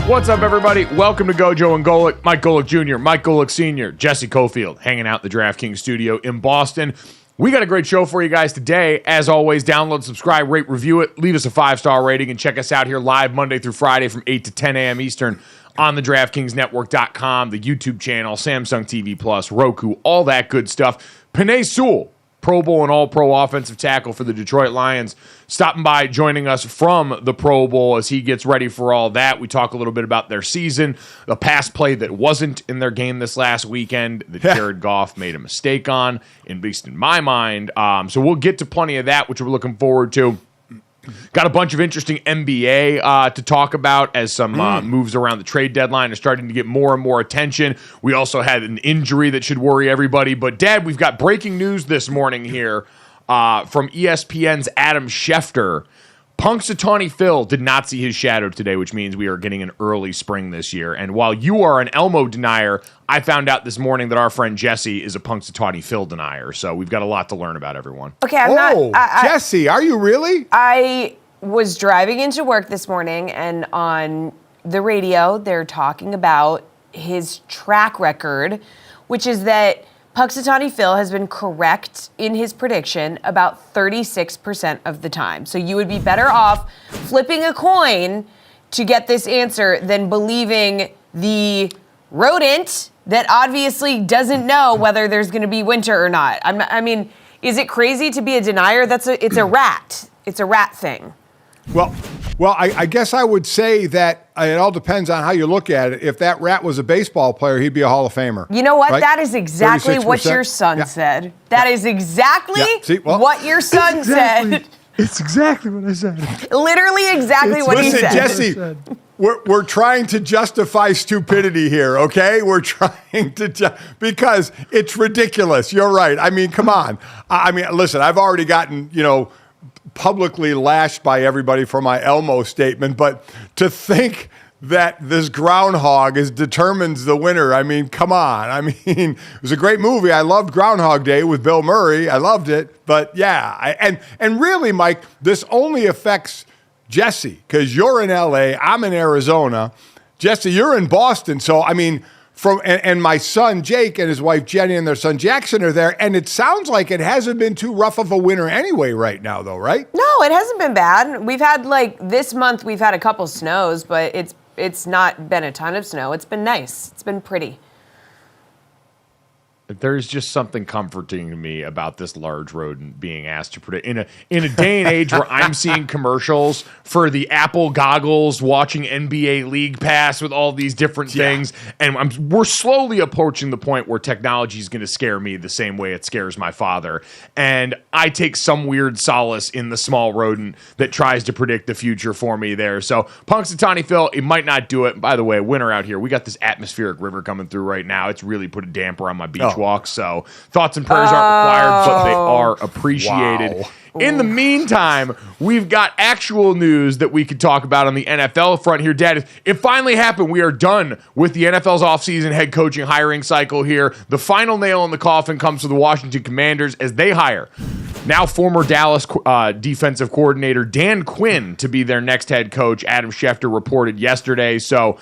What's up, everybody? Welcome to GoJo and Golic. Mike Golic Jr., Mike Golic Sr., Jesse Cofield, hanging out in the DraftKings studio in Boston. We got a great show for you guys today. As always, download, subscribe, rate, review it, leave us a 5-star rating, and check us out here live Monday through Friday from 8 to 10 a.m. Eastern on the DraftKingsNetwork.com, the YouTube channel, Samsung TV Plus, Roku, all that good stuff. Penei Sewell, Pro Bowl and All-Pro offensive tackle for the Detroit Lions, stopping by, joining us from the Pro Bowl as he gets ready for all that. We talk a little bit about their season, the pass play that wasn't in their game this last weekend that Jared Goff made a mistake on, at least in my mind. So we'll get to plenty of that, which we're looking forward to. Got a bunch of interesting NBA to talk about as some moves around the trade deadline are starting to get more and more attention. We also had an injury that should worry everybody. But, Dad, we've got breaking news this morning here from ESPN's Adam Schefter. Punxsutawney Phil did not see his shadow today, which means we are getting an early spring this year. And while you are an Elmo denier, I found out this morning that our friend Jesse is a Punxsutawney Phil denier. So we've got a lot to learn about everyone. Okay, I'm not. Jesse, are you really? I was driving into work this morning, and on the radio, they're talking about his track record, which is that Punxsutawney Phil has been correct in his prediction about 36% of the time. So you would be better off flipping a coin to get this answer than believing the rodent that obviously doesn't know whether there's going to be winter or not. I mean, is it crazy to be a denier? It's a rat. It's a rat thing. Well, I guess I would say that it all depends on how you look at it. If that rat was a baseball player, he'd be a Hall of Famer. You know what? Right? That is exactly 36%. what your son said. That is exactly what your son said. It's exactly what I said. Literally exactly what he said. Listen, Jesse, we're trying to justify stupidity here, okay? We're trying to because it's ridiculous. You're right. I mean, come on. I mean, listen, I've already gotten, publicly lashed by everybody for my Elmo statement, but to think that this Groundhog determines the winner, I mean, come on. I mean, it was a great movie. I loved Groundhog Day with Bill Murray. I loved it. But yeah, and really, Mike, this only affects Jesse, because you're in LA, I'm in Arizona. Jesse, you're in Boston. So, I mean, and my son Jake and his wife Jenny and their son Jackson are there. And it sounds like it hasn't been too rough of a winter anyway right now, though, right? No, it hasn't been bad. We've had, this month we've had a couple snows, but it's not been a ton of snow. It's been nice. It's been pretty. There's just something comforting to me about this large rodent being asked to predict in a day and age where I'm seeing commercials for the Apple goggles, watching NBA League Pass with all these different things, and we're slowly approaching the point where technology is going to scare me the same way it scares my father, and I take some weird solace in the small rodent that tries to predict the future for me there. So Punxsutawney Phil, it might not do it. By the way, winter out here. We got this atmospheric river coming through right now. It's really put a damper on my beach walk, so thoughts and prayers aren't required, but they are appreciated. Wow. In the meantime, we've got actual news that we could talk about on the NFL front here. Dad, it finally happened. We are done with the NFL's offseason head coaching hiring cycle here. The final nail in the coffin comes to the Washington Commanders as they hire now former Dallas defensive coordinator Dan Quinn to be their next head coach. Adam Schefter reported yesterday. So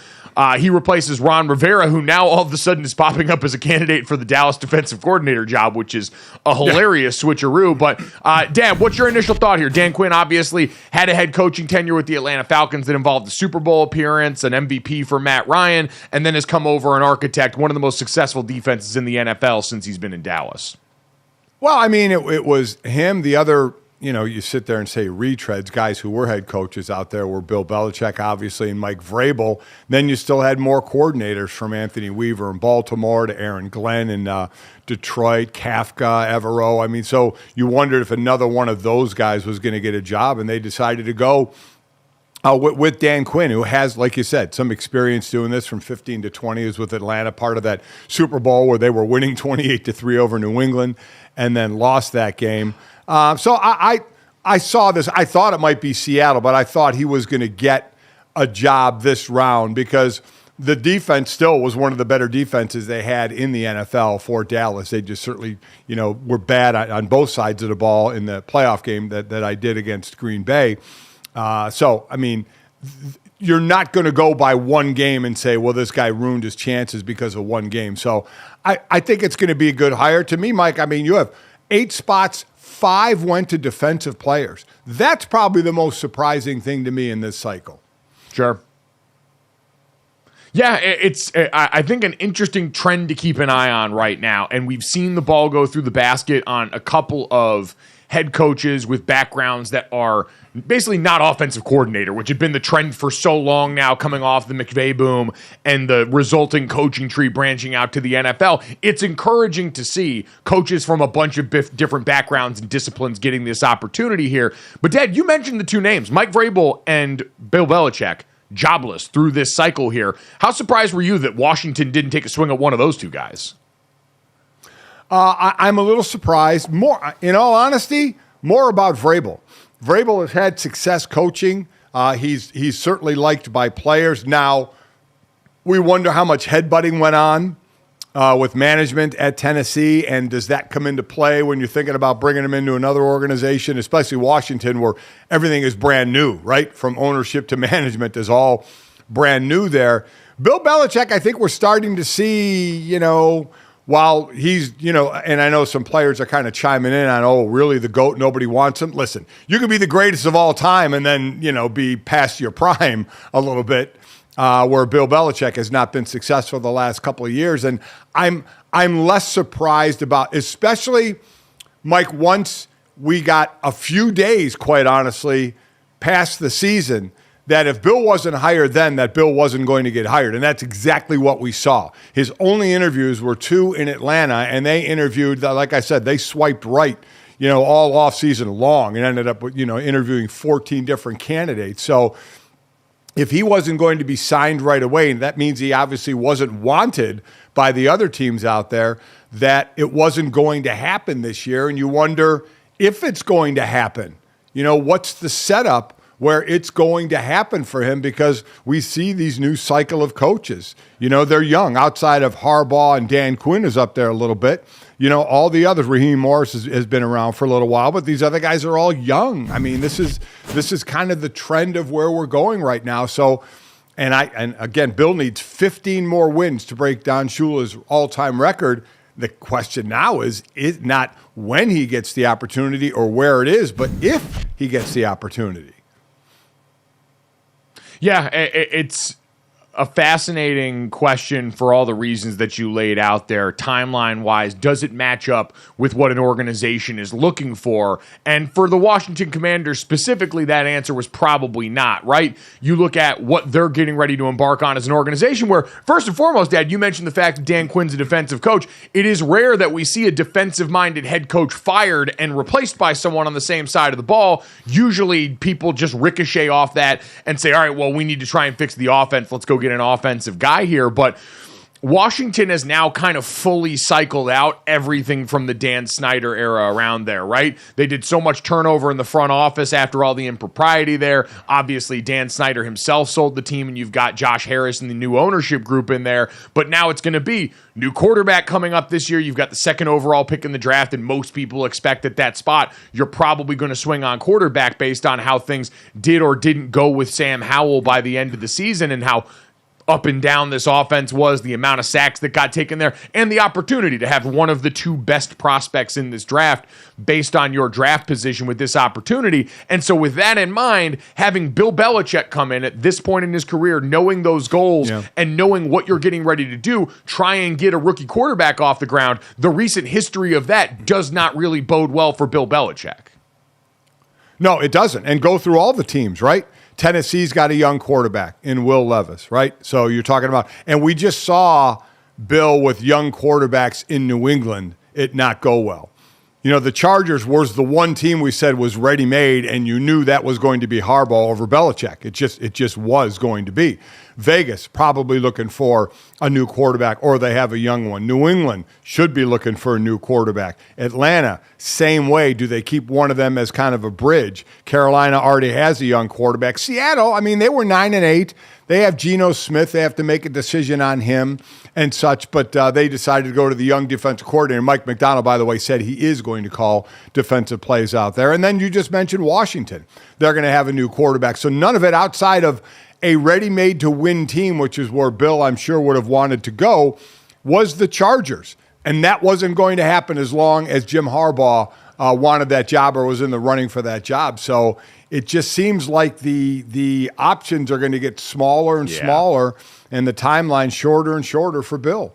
he replaces Ron Rivera, who now all of a sudden is popping up as a candidate for the Dallas defensive coordinator job, which is a hilarious switcheroo. But, Dan, what's your initial thought here? Dan Quinn obviously had a head coaching tenure with the Atlanta Falcons that involved the Super Bowl appearance, an MVP for Matt Ryan, and then has come over and architect one of the most successful defenses in the NFL since he's been in Dallas. Well, I mean, it was him. The other, you sit there and say retreads, guys who were head coaches out there were Bill Belichick, obviously, and Mike Vrabel. Then you still had more coordinators from Anthony Weaver in Baltimore to Aaron Glenn in Detroit, Kafka, Evero. I mean, so you wondered if another one of those guys was going to get a job, and they decided to go with Dan Quinn, who has, like you said, some experience doing this from 15 to 20. He was with Atlanta, part of that Super Bowl where they were winning 28-3 over New England and then lost that game. So I saw this. I thought it might be Seattle, but I thought he was going to get a job this round because the defense still was one of the better defenses they had in the NFL for Dallas. They just certainly, were bad on both sides of the ball in the playoff game that I did against Green Bay. So, I mean, you're not going to go by one game and say, well, this guy ruined his chances because of one game. So I think it's going to be a good hire. To me, Mike, I mean, you have 8 spots, 5 went to defensive players. That's probably the most surprising thing to me in this cycle. Sure. Yeah, it's, I think, an interesting trend to keep an eye on right now. And we've seen the ball go through the basket on a couple of head coaches with backgrounds that are basically not offensive coordinator, which had been the trend for so long now, coming off the McVay boom and the resulting coaching tree branching out to the NFL. It's encouraging to see coaches from a bunch of different backgrounds and disciplines getting this opportunity here. But, Dad, you mentioned the 2 names, Mike Vrabel and Bill Belichick, jobless through this cycle here. How surprised were you that Washington didn't take a swing at one of those 2 guys? I'm a little surprised. More, in all honesty, more about Vrabel. Vrabel has had success coaching. He's certainly liked by players. Now, we wonder how much headbutting went on with management at Tennessee, and does that come into play when you're thinking about bringing him into another organization, especially Washington, where everything is brand new, right? From ownership to management is all brand new there. Bill Belichick, I think we're starting to see, while he's, and I know some players are kind of chiming in on, oh, really, the GOAT, nobody wants him. Listen, you can be the greatest of all time and then, be past your prime a little bit, where Bill Belichick has not been successful the last couple of years. And I'm less surprised about, especially, Mike, once we got a few days, quite honestly, past the season, that if Bill wasn't hired then, that Bill wasn't going to get hired. And that's exactly what we saw. His only interviews were 2 in Atlanta, and they interviewed, like I said, they swiped right, all offseason long and ended up with, interviewing 14 different candidates. So if he wasn't going to be signed right away, and that means he obviously wasn't wanted by the other teams out there, that it wasn't going to happen this year. And you wonder if it's going to happen. What's the setup where it's going to happen for him, because we see these new cycle of coaches. They're young. Outside of Harbaugh and Dan Quinn is up there a little bit. all the others. Raheem Morris has been around for a little while, but these other guys are all young. I mean, this is kind of the trend of where we're going right now. So, and again, Bill needs 15 more wins to break Don Shula's all-time record. The question now is not when he gets the opportunity or where it is, but if he gets the opportunity. Yeah, it's a fascinating question for all the reasons that you laid out there. Timeline-wise, does it match up with what an organization is looking for? And for the Washington Commanders specifically, that answer was probably not, right? You look at what they're getting ready to embark on as an organization where, first and foremost, Dad, you mentioned the fact that Dan Quinn's a defensive coach. It is rare that we see a defensive-minded head coach fired and replaced by someone on the same side of the ball. Usually people just ricochet off that and say, all right, well, we need to try and fix the offense. Let's go get an offensive guy here. But Washington has now kind of fully cycled out everything from the Dan Snyder era around there, right? They did so much turnover in the front office after all the impropriety there. Obviously, Dan Snyder himself sold the team, and you've got Josh Harris and the new ownership group in there. But now it's going to be new quarterback coming up this year. You've got the second overall pick in the draft, and most people expect at that spot you're probably going to swing on quarterback based on how things did or didn't go with Sam Howell by the end of the season and how up and down this offense was, the amount of sacks that got taken there, and the opportunity to have one of the two best prospects in this draft based on your draft position with this opportunity. And so with that in mind, having Bill Belichick come in at this point in his career, knowing those goals and knowing what you're getting ready to do, try and get a rookie quarterback off the ground, the recent history of that does not really bode well for Bill Belichick. No, it doesn't. And go through all the teams, right? Tennessee's got a young quarterback in Will Levis, right? So you're talking about, and we just saw Bill with young quarterbacks in New England, it not go well. The Chargers was the one team we said was ready-made, and you knew that was going to be Harbaugh over Belichick. It just was going to be. Vegas probably looking for a new quarterback, or they have a young one. New England should be looking for a new quarterback. Atlanta, same way. Do they keep one of them as kind of a bridge? Carolina already has a young quarterback. Seattle, I mean, they were 9-8. They have Geno Smith. They have to make a decision on him and such, but they decided to go to the young defensive coordinator. Mike McDonald, by the way, said he is going to call defensive plays out there. And then you just mentioned Washington. They're going to have a new quarterback. So none of it outside of a ready-made-to-win team, which is where Bill, I'm sure, would have wanted to go, was the Chargers. And that wasn't going to happen as long as Jim Harbaugh wanted that job or was in the running for that job. So it just seems like the options are going to get smaller and smaller, and the timeline shorter and shorter for Bill.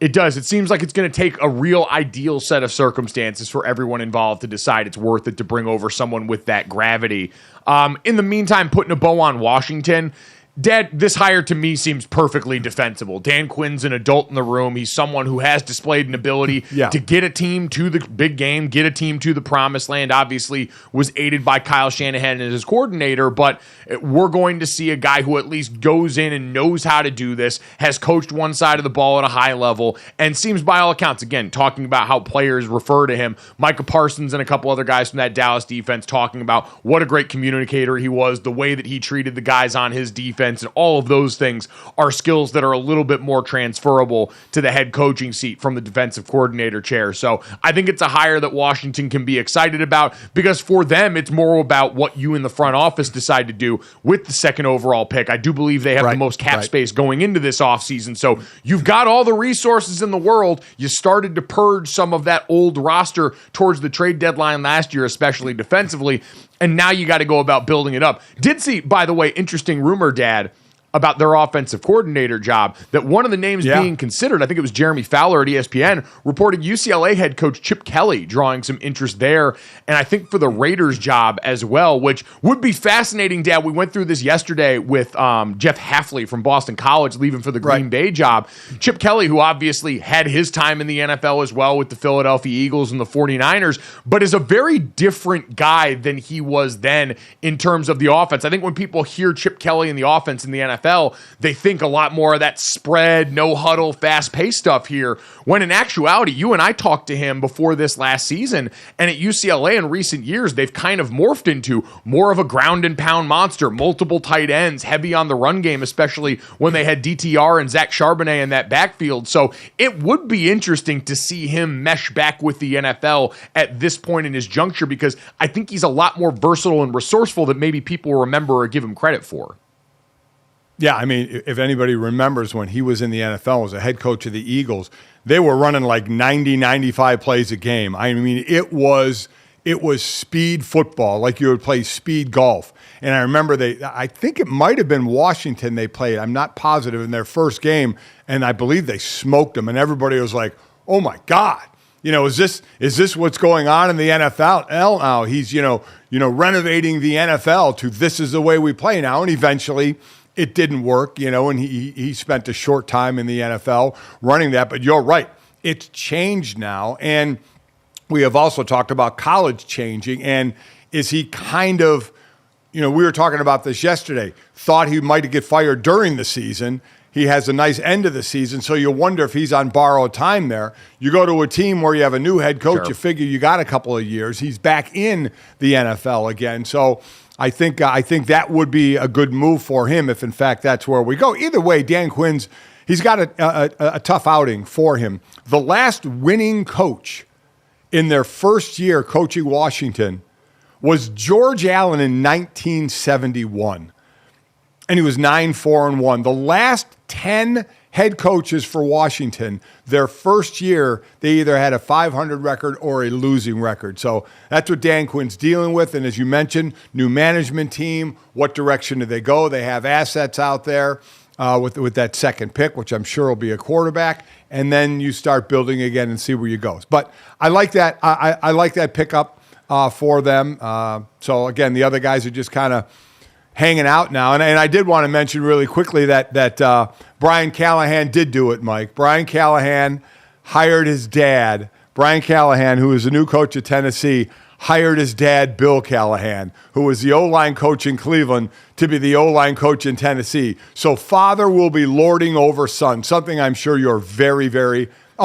It does. It seems like it's going to take a real ideal set of circumstances for everyone involved to decide it's worth it to bring over someone with that gravity. In the meantime, putting a bow on Washington, Dad, this hire to me seems perfectly defensible. Dan Quinn's an adult in the room. He's someone who has displayed an ability to get a team to the big game, get a team to the promised land. Obviously was aided by Kyle Shanahan as his coordinator, but we're going to see a guy who at least goes in and knows how to do this, has coached one side of the ball at a high level, and seems by all accounts, again, talking about how players refer to him, Micah Parsons and a couple other guys from that Dallas defense talking about what a great communicator he was, the way that he treated the guys on his defense, and all of those things are skills that are a little bit more transferable to the head coaching seat from the defensive coordinator chair. So I think it's a hire that Washington can be excited about because for them, it's more about what you in the front office decide to do with the second overall pick. I do believe they have the most cap space going into this offseason. So you've got all the resources in the world. You started to purge some of that old roster towards the trade deadline last year, especially defensively. And now you got to go about building it up. Did see, by the way, interesting rumor, Dad, about their offensive coordinator job, that one of the names being considered, I think it was Jeremy Fowler at ESPN, reported UCLA head coach Chip Kelly drawing some interest there, and I think for the Raiders job as well, which would be fascinating, Dad. We went through this yesterday with Jeff Hafley from Boston College leaving for the Green Bay job. Chip Kelly, who obviously had his time in the NFL as well with the Philadelphia Eagles and the 49ers, but is a very different guy than he was then in terms of the offense. I think when people hear Chip Kelly in the offense in the NFL, NFL, they think a lot more of that spread, no huddle, fast-paced stuff here, when in actuality, you and I talked to him before this last season, and at UCLA in recent years, they've kind of morphed into more of a ground and pound monster, multiple tight ends, heavy on the run game, especially when they had DTR and Zach Charbonnet in that backfield. So it would be interesting to see him mesh back with the NFL at this point in his juncture, because I think he's a lot more versatile and resourceful than maybe people remember or give him credit for. Yeah, I mean, if anybody remembers when he was in the NFL as a head coach of the Eagles, they were running like 90, 95 plays a game. I mean, it was speed football, like you would play speed golf. And I remember I think it might have been Washington they played. I'm not positive, in their first game, and I believe they smoked them. And everybody was like, "Oh my God, is this what's going on in the NFL now? He's renovating the NFL to this is the way we play now." And eventually, it didn't work, and he spent a short time in the NFL running that. But you're right, it's changed now, and we have also talked about college changing. And is he kind of, we were talking about this yesterday, thought he might get fired during the season. He has a nice end of the season, so you wonder if he's on borrowed time there. You go to a team where you have a new head coach, Sure. You figure you got a couple of years. He's back in the NFL again. So I think that would be a good move for him if, in fact, that's where we go. Either way, Dan Quinn's, he's got a tough outing for him. The last winning coach in their first year coaching Washington was George Allen in 1971. And he was 9-4-1. The last 10 head coaches for Washington, their first year, they either had a 500 record or a losing record. So that's what Dan Quinn's dealing with. And as you mentioned, new management team, what direction do they go? They have assets out there with that second pick, which I'm sure will be a quarterback. And then you start building again and see where you go. But I like that. I like that pickup for them. So again, the other guys are just kind of hanging out now. And I did want to mention really quickly that Brian Callahan did do it, Mike. Brian Callahan hired his dad. Brian Callahan, who is the new coach of Tennessee, hired his dad, Bill Callahan, who was the O-line coach in Cleveland, to be the O-line coach in Tennessee. So father will be lording over son, something I'm sure you're very, very –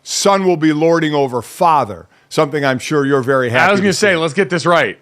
son will be lording over father, something I'm sure you're very happy I was going to to say, see. let's get this right.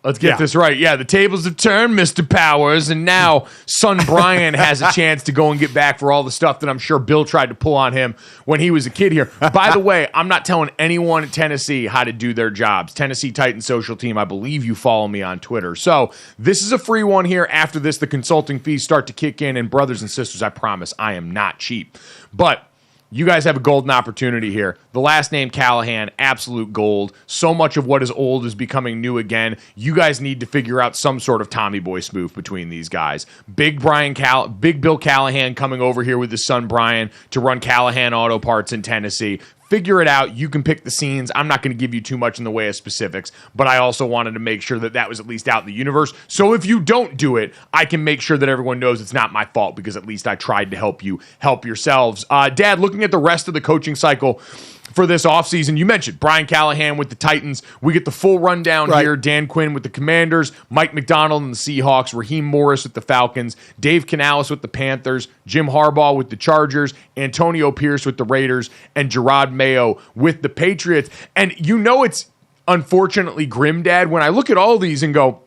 Let's get this right. Yeah, the tables have turned, Mr. Powers, and now son Brian has a chance to go and get back for all the stuff that I'm sure Bill tried to pull on him when he was a kid here. By the way, I'm not telling anyone in Tennessee how to do their jobs. Tennessee Titans social team, I believe you follow me on Twitter. So this is a free one here. After this, the consulting fees start to kick in, and brothers and sisters, I promise I am not cheap. But you guys have a golden opportunity here. The last name Callahan, absolute gold. So much of what is old is becoming new again. You guys need to figure out some sort of Tommy Boy smooth between these guys. Big Bill Callahan coming over here with his son Brian to run Callahan Auto Parts in Tennessee. Figure it out. You can pick the scenes. I'm not going to give you too much in the way of specifics, but I also wanted to make sure that was at least out in the universe. So if you don't do it, I can make sure that everyone knows it's not my fault, because at least I tried to help you help yourselves. Dad, looking at the rest of the coaching cycle for this offseason, you mentioned Brian Callahan with the Titans. We get the full rundown here. Dan Quinn with the Commanders, Mike McDonald and the Seahawks, Raheem Morris with the Falcons, Dave Canales with the Panthers, Jim Harbaugh with the Chargers, Antonio Pierce with the Raiders, and Gerard Mayo with the Patriots. And it's unfortunately grim, Dad, when I look at all these and go,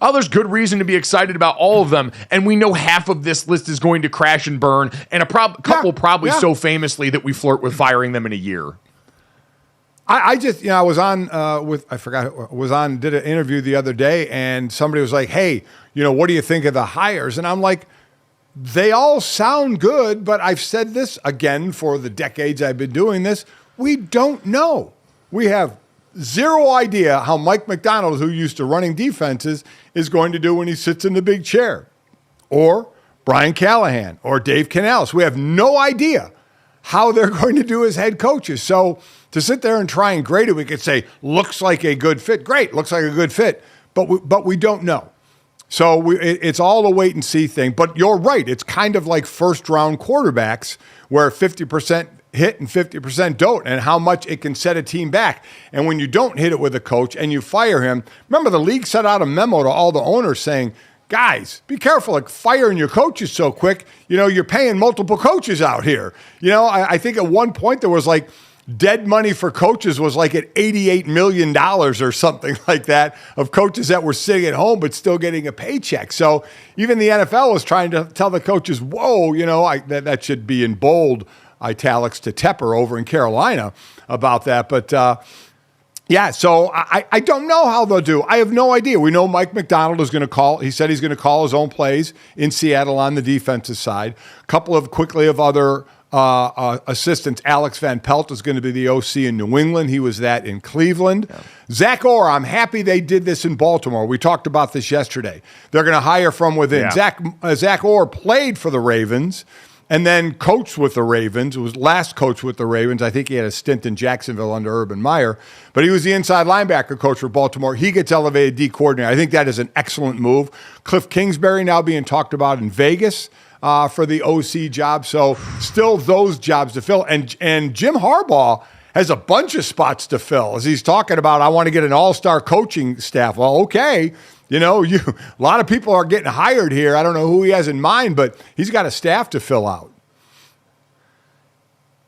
oh, there's good reason to be excited about all of them, and we know half of this list is going to crash and burn, and a couple probably so famously that we flirt with firing them in a year. I just, I was on did an interview the other day, and somebody was like, hey, what do you think of the hires? And I'm like, they all sound good, but I've said this again for the decades I've been doing this. We don't know. We have zero idea how Mike McDonald, who used to running defenses, is going to do when he sits in the big chair. Or Brian Callahan or Dave Canales. We have no idea how they're going to do as head coaches. So to sit there and try and grade it, we could say, looks like a good fit. Great, looks like a good fit. But we don't know. So it's all a wait and see thing. But you're right. It's kind of like first round quarterbacks where 50% hit and 50% don't, and how much it can set a team back. And when you don't hit it with a coach and you fire him, remember the league sent out a memo to all the owners saying, guys, be careful. Like firing your coaches so quick, you're paying multiple coaches out here. I think at one point there was like dead money for coaches was like at $88 million or something like that of coaches that were sitting at home but still getting a paycheck. So even the NFL was trying to tell the coaches, whoa, that should be in bold italics to Tepper over in Carolina about that. But yeah, so I don't know how they'll do. I have no idea. We know Mike McDonald is going to call. He said he's going to call his own plays in Seattle on the defensive side. A couple of other assistants. Alex Van Pelt is going to be the OC in New England. He was that in Cleveland. Yeah. Zach Orr, I'm happy they did this in Baltimore. We talked about this yesterday. They're going to hire from within. Yeah. Zach Orr played for the Ravens and then coached with the Ravens. It was last coach with the Ravens. I think he had a stint in Jacksonville under Urban Meyer. But he was the inside linebacker coach for Baltimore. He gets elevated D coordinator. I think that is an excellent move. Cliff Kingsbury now being talked about in Vegas for the OC job. So still those jobs to fill. And Jim Harbaugh has a bunch of spots to fill. As he's talking about, I want to get an all-star coaching staff. Well, okay. A lot of people are getting hired here. I don't know who he has in mind, but he's got a staff to fill out.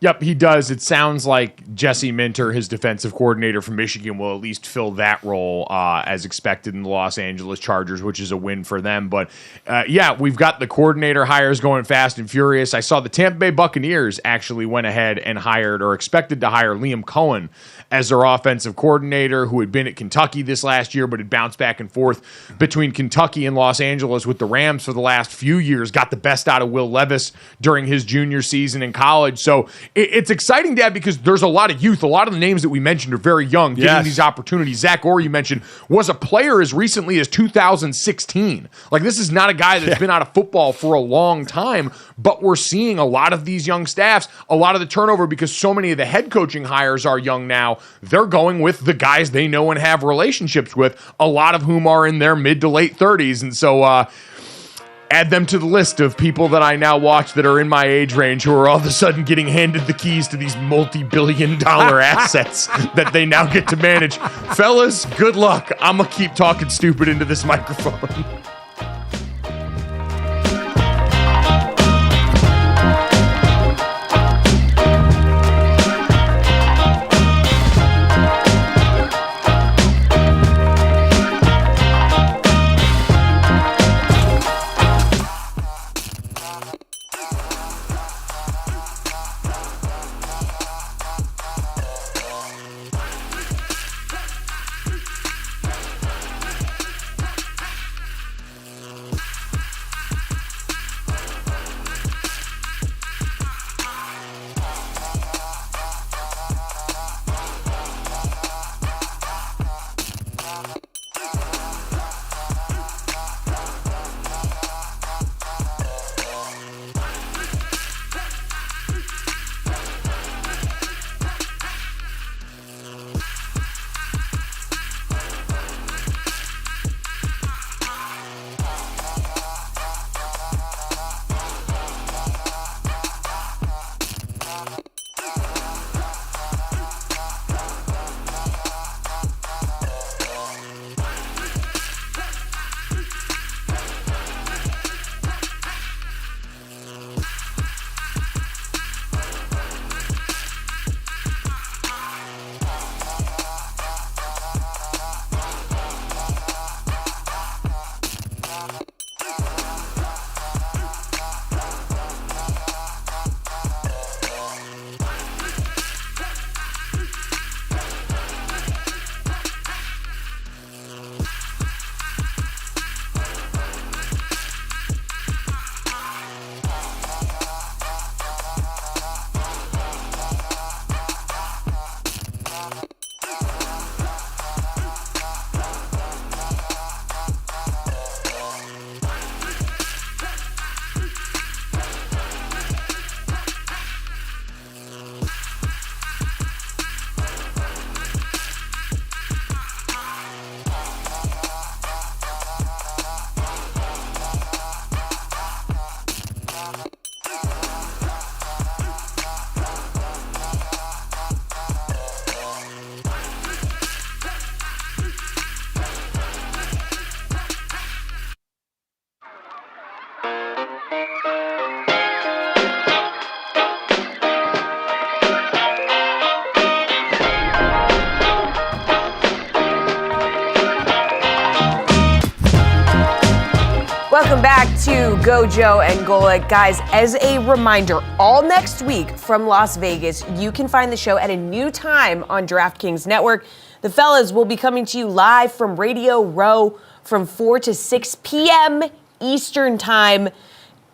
Yep, he does. It sounds like Jesse Minter, his defensive coordinator from Michigan, will at least fill that role as expected in the Los Angeles Chargers, which is a win for them. But yeah, we've got the coordinator hires going fast and furious. I saw the Tampa Bay Buccaneers actually went ahead and hired or expected to hire Liam Cohen as their offensive coordinator, who had been at Kentucky this last year, but had bounced back and forth between Kentucky and Los Angeles with the Rams for the last few years, got the best out of Will Levis during his junior season in college. So it's exciting, Dad, because there's a lot of youth. A lot of the names that we mentioned are very young, getting these opportunities. Zach Orr, you mentioned, was a player as recently as 2016. Like, this is not a guy that's been out of football for a long time, but we're seeing a lot of these young staffs, a lot of the turnover because so many of the head coaching hires are young now. They're going with the guys they know and have relationships with, a lot of whom are in their mid to late 30s. And so add them to the list of people that I now watch that are in my age range who are all of a sudden getting handed the keys to these multi-billion-dollar assets that they now get to manage. Fellas, good luck. I'm going to keep talking stupid into this microphone. Welcome back to GoJo and Golic. Guys, as a reminder, all next week from Las Vegas, you can find the show at a new time on DraftKings Network. The fellas will be coming to you live from Radio Row from 4 to 6 p.m. Eastern Time.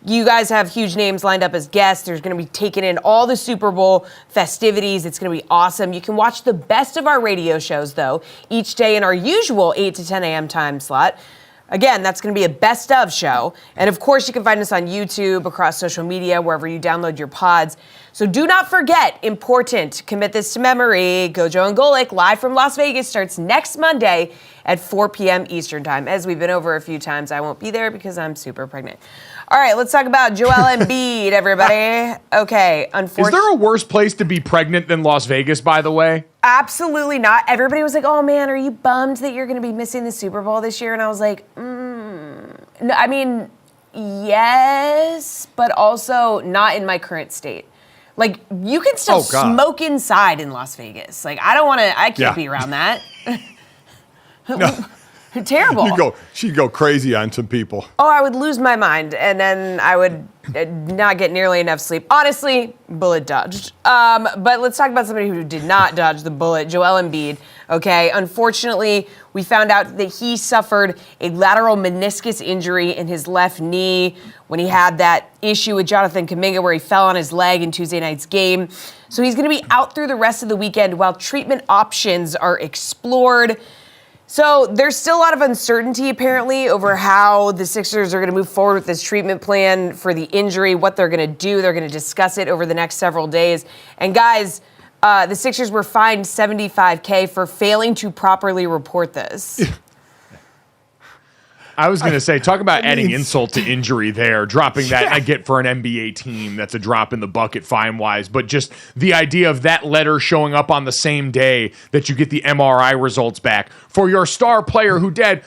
You guys have huge names lined up as guests. There's going to be taking in all the Super Bowl festivities. It's going to be awesome. You can watch the best of our radio shows, though, each day in our usual 8 to 10 a.m. time slot. Again, that's going to be a best of show. And of course, you can find us on YouTube, across social media, wherever you download your pods. So do not forget, important, commit this to memory, GoJo and Golic, live from Las Vegas, starts next Monday at 4 p.m. Eastern Time. As we've been over a few times, I won't be there because I'm super pregnant. All right, let's talk about Joel Embiid, everybody. Okay, unfortunately. Is there a worse place to be pregnant than Las Vegas, by the way? Absolutely not. Everybody was like, oh man, are you bummed that you're going to be missing the Super Bowl this year? And I was like, no, I mean, yes, but also not in my current state. Like, you can still smoke inside in Las Vegas. Like, I can't be around that. No. Terrible. She'd go crazy on some people. Oh, I would lose my mind, and then I would not get nearly enough sleep. Honestly, bullet dodged. But let's talk about somebody who did not dodge the bullet, Joel Embiid. Okay, unfortunately, we found out that he suffered a lateral meniscus injury in his left knee when he had that issue with Jonathan Kuminga where he fell on his leg in Tuesday night's game. So he's going to be out through the rest of the weekend while treatment options are explored. So there's still a lot of uncertainty, apparently, over how the Sixers are going to move forward with this treatment plan for the injury, what they're going to do. They're going to discuss it over the next several days. And guys, the Sixers were fined $75K for failing to properly report this. I was going to say, talk about adding insult to injury there, dropping that. I get for an NBA team, that's a drop in the bucket fine-wise, but just the idea of that letter showing up on the same day that you get the MRI results back for your star player who dead.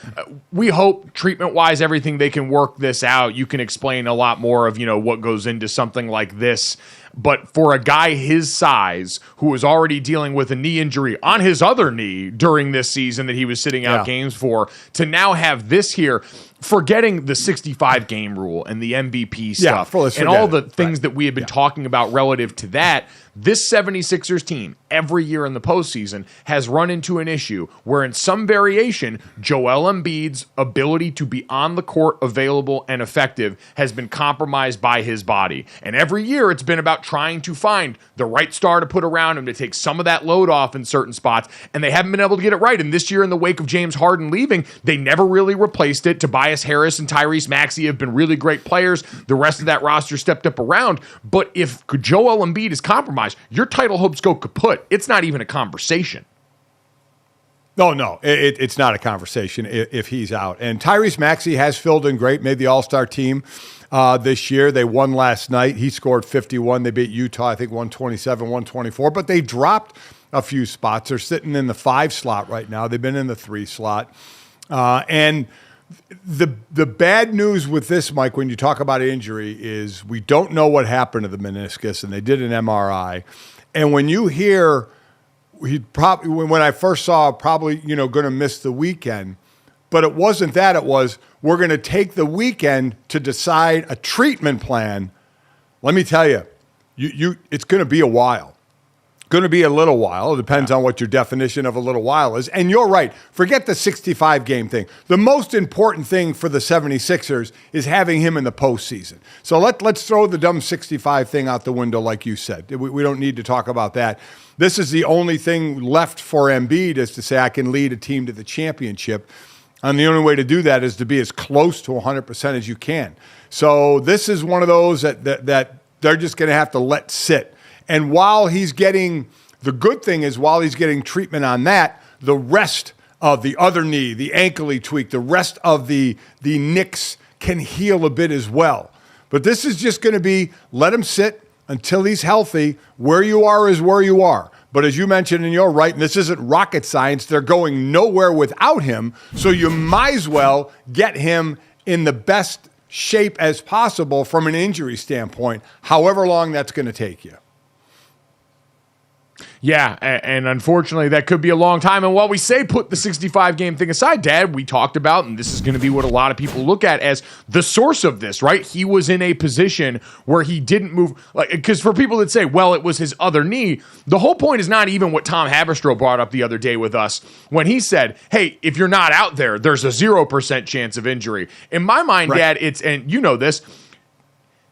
We hope treatment-wise, everything, they can work this out. You can explain a lot more of, what goes into something like this. But for a guy his size who was already dealing with a knee injury on his other knee during this season that he was sitting out games for, to now have this here, forgetting the 65-game rule and the MVP stuff and all the things that we have been talking about relative to that, this 76ers team every year in the postseason has run into an issue where in some variation, Joel Embiid's ability to be on the court, available, and effective has been compromised by his body. And every year it's been about trying to find the right star to put around him to take some of that load off in certain spots, and they haven't been able to get it right. And this year, in the wake of James Harden leaving, they never really replaced it. Tobias Harris and Tyrese Maxey have been really great players. The rest of that roster stepped up around. But if Joel Embiid is compromised, your title hopes go kaput. It's not even a conversation. No, it's not a conversation if he's out. And Tyrese Maxey has filled in great, made the All-Star team this year. They won last night. He scored 51. They beat Utah, I think, 127, 124. But they dropped a few spots. They're sitting in the 5 slot right now. They've been in the 3 slot. And the bad news with this, Mike, when you talk about injury, is we don't know what happened to the meniscus, and they did an MRI. And when you hear when I first saw probably going to miss the weekend, but it wasn't that. It was we're going to take the weekend to decide a treatment plan. Let me tell you, it's going to be a while. Going to be a little while. It depends on what your definition of a little while is. And you're right. Forget the 65-game thing. The most important thing for the 76ers is having him in the postseason. So let's throw the dumb 65 thing out the window, like you said. We don't need to talk about that. This is the only thing left for Embiid is to say, I can lead a team to the championship. And the only way to do that is to be as close to 100% as you can. So this is one of those that they're just going to have to let sit. And while he's getting, the good thing is while he's getting treatment on that, the rest of the other knee, the ankle tweak, the rest of the nicks can heal a bit as well. But this is just going to be, let him sit until he's healthy. Where you are is where you are. But as you mentioned, and you're right, and this isn't rocket science, they're going nowhere without him. So you might as well get him in the best shape as possible from an injury standpoint, however long that's going to take you. Yeah, and unfortunately, that could be a long time. And while we say put the 65-game thing aside, Dad, we talked about, and this is going to be what a lot of people look at as the source of this, right? He was in a position where he didn't move, because for people that say, well, it was his other knee, the whole point is not even what Tom Haberstroh brought up the other day with us when he said, hey, if you're not out there, there's a 0% chance of injury. In my mind, right, Dad, and you know this,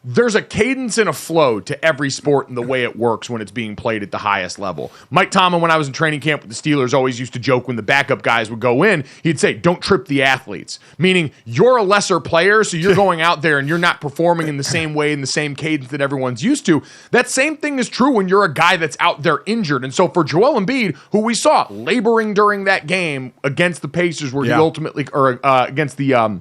there's a cadence and a flow to every sport and the way it works when it's being played at the highest level. Mike Tomlin, when I was in training camp with the Steelers, always used to joke when the backup guys would go in, he'd say, don't trip the athletes, meaning you're a lesser player, so you're going out there and you're not performing in the same way, in the same cadence that everyone's used to. That same thing is true when you're a guy that's out there injured. And so for Joel Embiid, who we saw laboring during that game against the Pacers, where he ultimately, or against the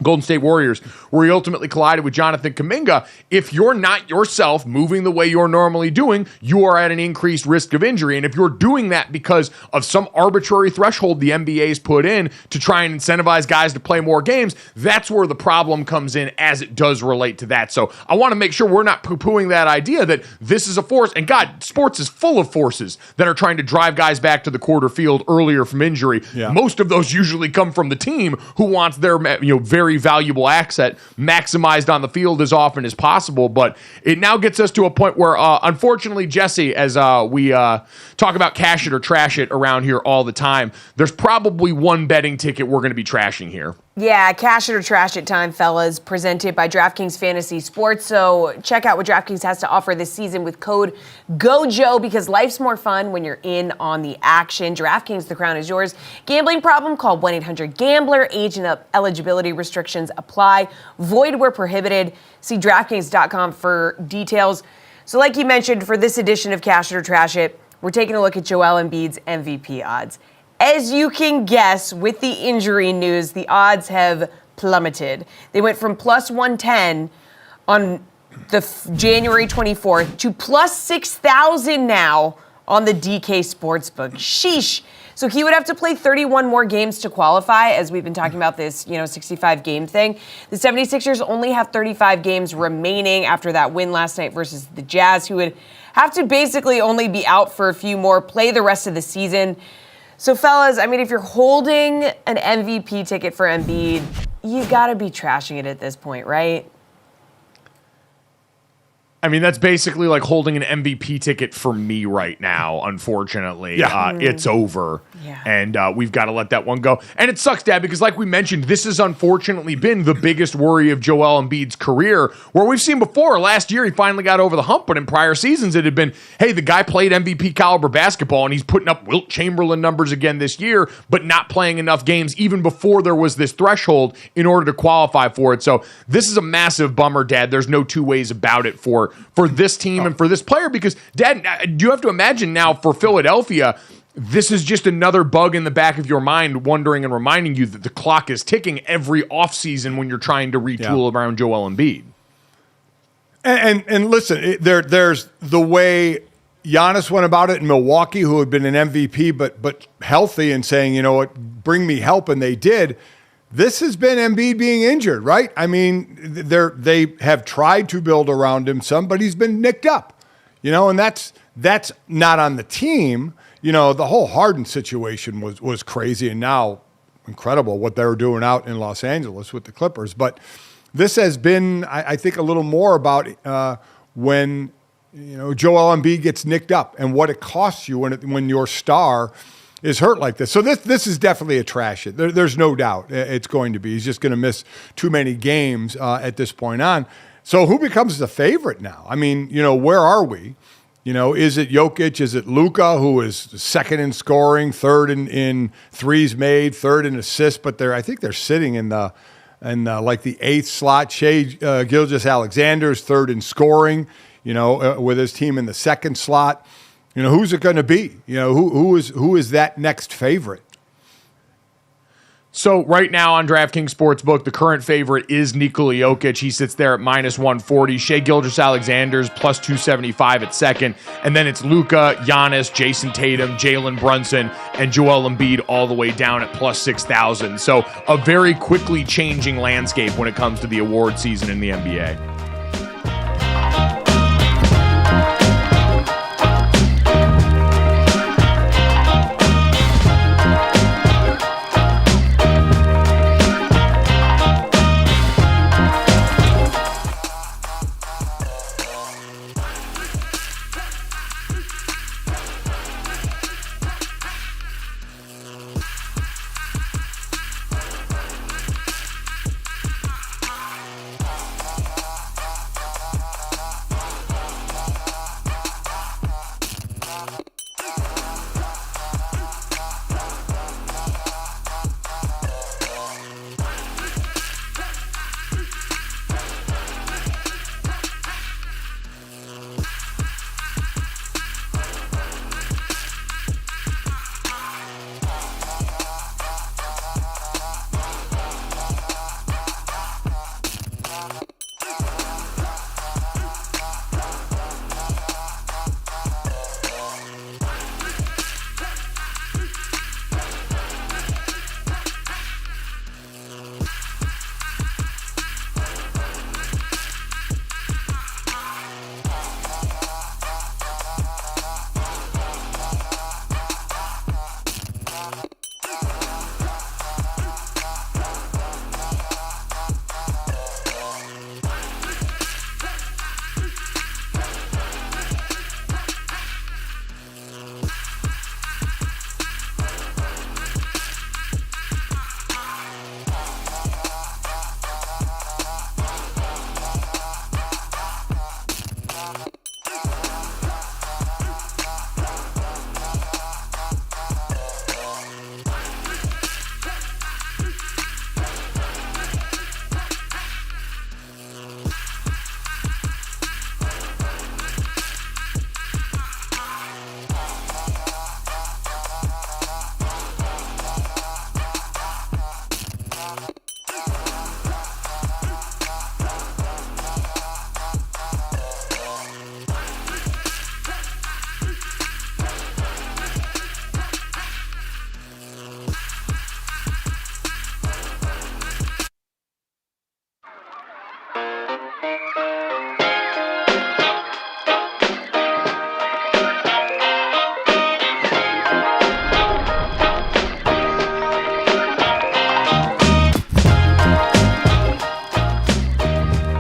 Golden State Warriors, where he ultimately collided with Jonathan Kuminga, if you're not yourself moving the way you're normally doing, you are at an increased risk of injury. And if you're doing that because of some arbitrary threshold the NBA's put in to try and incentivize guys to play more games, that's where the problem comes in as it does relate to that. So I want to make sure we're not poo-pooing that idea that this is a force. And God, sports is full of forces that are trying to drive guys back to the quarter field earlier from injury. Yeah. Most of those usually come from the team who wants their very valuable asset maximized on the field as often as possible. But it now gets us to a point where, unfortunately, Jesse, as we talk about cash it or trash it around here all the time, there's probably one betting ticket we're going to be trashing here. Yeah, cash it or trash it time, fellas, presented by DraftKings Fantasy Sports. So check out what DraftKings has to offer this season with code GOJO, because life's more fun when you're in on the action. DraftKings, the crown is yours. Gambling problem? Call 1-800-GAMBLER. Age and eligibility restrictions apply. Void where prohibited. See DraftKings.com for details. So like you mentioned, for this edition of Cash It or Trash It, we're taking a look at Joel Embiid's MVP odds. As you can guess, with the injury news, the odds have plummeted. They went from plus 110 on the January 24th to plus 6,000 now on the DK Sportsbook. Sheesh. So he would have to play 31 more games to qualify, as we've been talking about this, 65-game thing. The 76ers only have 35 games remaining after that win last night versus the Jazz, who would have to basically only be out for a few more, play the rest of the season. So, fellas, if you're holding an MVP ticket for Embiid, you got to be trashing it at this point, right? That's basically like holding an MVP ticket for me right now, unfortunately. Yeah. It's over. Yeah. And we've got to let that one go. And it sucks, Dad, because like we mentioned, this has unfortunately been the biggest worry of Joel Embiid's career, where we've seen before. Last year, he finally got over the hump, but in prior seasons, it had been, hey, the guy played MVP caliber basketball, and he's putting up Wilt Chamberlain numbers again this year, but not playing enough games even before there was this threshold in order to qualify for it. So this is a massive bummer, Dad. There's no two ways about it for this team and for this player, because, Dad, you have to imagine now for Philadelphia, this is just another bug in the back of your mind, wondering and reminding you that the clock is ticking every offseason when you're trying to retool around Joel Embiid. And listen, there's the way Giannis went about it in Milwaukee, who had been an MVP but healthy, and saying, you know what, bring me help, and they did. This has been Embiid being injured, right? They have tried to build around him some, but he's been nicked up, and that's not on the team. The whole Harden situation was crazy, and now incredible what they're doing out in Los Angeles with the Clippers. But this has been, I think, a little more about when Joel Embiid gets nicked up and what it costs you when your star is hurt like this. So this is definitely a trash it. There's no doubt it's going to be. He's just going to miss too many games at this point on. So who becomes the favorite now? Where are we? Is it Jokic? Is it Luka, who is second in scoring, third in threes made, third in assists? But I think they're sitting in the eighth slot. Shai Gilgeous-Alexander's third in scoring, with his team in the second slot. Who's it going to be? Who is that next favorite? So right now on DraftKings Sportsbook, the current favorite is Nikola Jokic. He sits there at -140. Shai Gilgeous-Alexander's +275 at second. And then it's Luka, Giannis, Jason Tatum, Jalen Brunson, and Joel Embiid all the way down at +6,000. So a very quickly changing landscape when it comes to the award season in the NBA.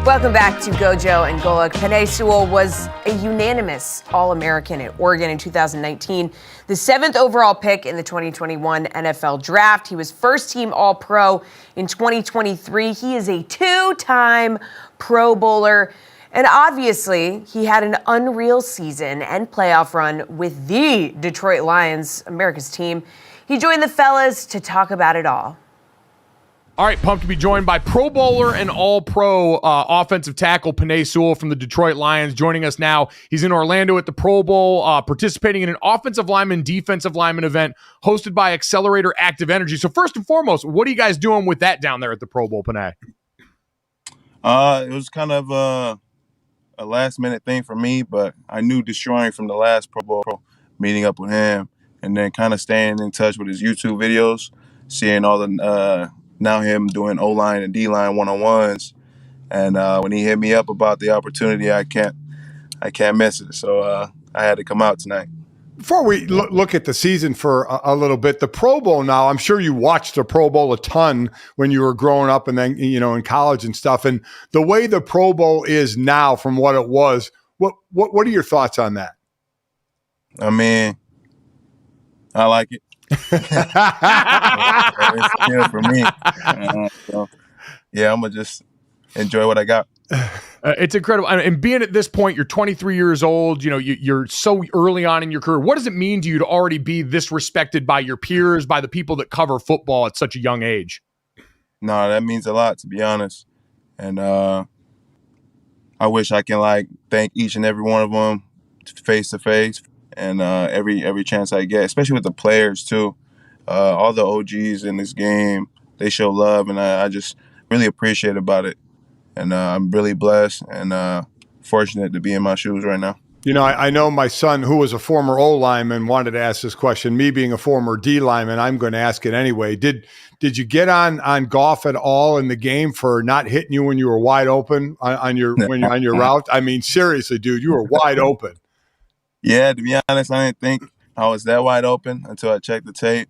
Welcome back to GoJo and Golic. Penei Sewell was a unanimous All-American at Oregon in 2019, the 7th overall pick in the 2021 NFL Draft. He was first-team All-Pro in 2023. He is a two-time Pro Bowler. And obviously, he had an unreal season and playoff run with the Detroit Lions, America's team. He joined the fellas to talk about it all. All right, pumped to be joined by Pro Bowler and All-Pro offensive tackle Penei Sewell from the Detroit Lions, joining us now. He's in Orlando at the Pro Bowl, participating in an offensive lineman, defensive lineman event hosted by Accelerator Active Energy. So first and foremost, what are you guys doing with that down there at the Pro Bowl, Penei? It was kind of a last-minute thing for me, but I knew Destroying from the last Pro Bowl, meeting up with him, and then kind of staying in touch with his YouTube videos, seeing all the now him doing O-line and D-line one-on-ones. And when he hit me up about the opportunity, I can't miss it. So I had to come out tonight. Before we look at the season for a little bit, the Pro Bowl now, I'm sure you watched the Pro Bowl a ton when you were growing up and then, in college and stuff. And the way the Pro Bowl is now from what it was, what are your thoughts on that? I mean, I like it. It's good for me. So, yeah, I'm going to just enjoy what I got. It's incredible. And being at this point, you're 23 years old, you're so early on in your career. What does it mean to you to already be this respected by your peers, by the people that cover football at such a young age? No, that means a lot, to be honest. And I wish I can thank each and every one of them face to face. And every chance I get, especially with the players too, all the OGs in this game, they show love, and I just really appreciate about it. And I'm really blessed and fortunate to be in my shoes right now. You know, I know my son, who was a former O lineman, wanted to ask this question. Me being a former D lineman, I'm going to ask it anyway. Did you get on Goff at all in the game for not hitting you when you were wide open on your route? I mean, seriously, dude, you were wide open. Yeah, to be honest, I didn't think I was that wide open until I checked the tape.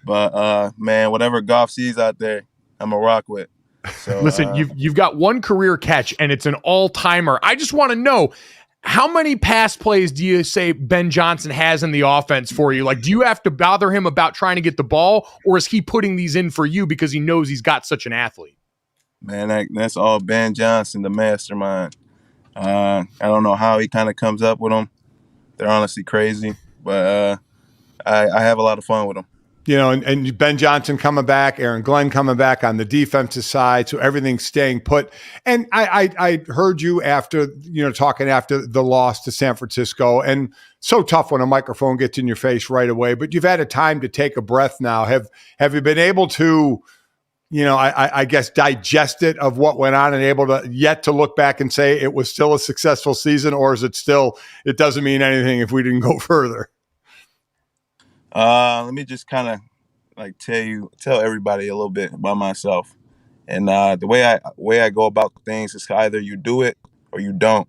But man, whatever Goff sees out there, I'm a rock with. So listen, you've got one career catch, and it's an all-timer. I just want to know, how many pass plays do you say Ben Johnson has in the offense for you? Like, do you have to bother him about trying to get the ball, or is he putting these in for you because he knows he's got such an athlete? Man, that's all Ben Johnson, the mastermind. I don't know how he kind of comes up with them. They're honestly crazy, but I have a lot of fun with them. You know, and Ben Johnson coming back, Aaron Glenn coming back on the defensive side, so everything's staying put. And I heard you after, talking after the loss to San Francisco, and so tough when a microphone gets in your face right away. But you've had a time to take a breath now. Have you been able to, I guess, digest it of what went on and able to yet to look back and say it was still a successful season, or is it still, it doesn't mean anything if we didn't go further? Let me just kind of tell everybody a little bit about myself. And the way I go about things is either you do it or you don't.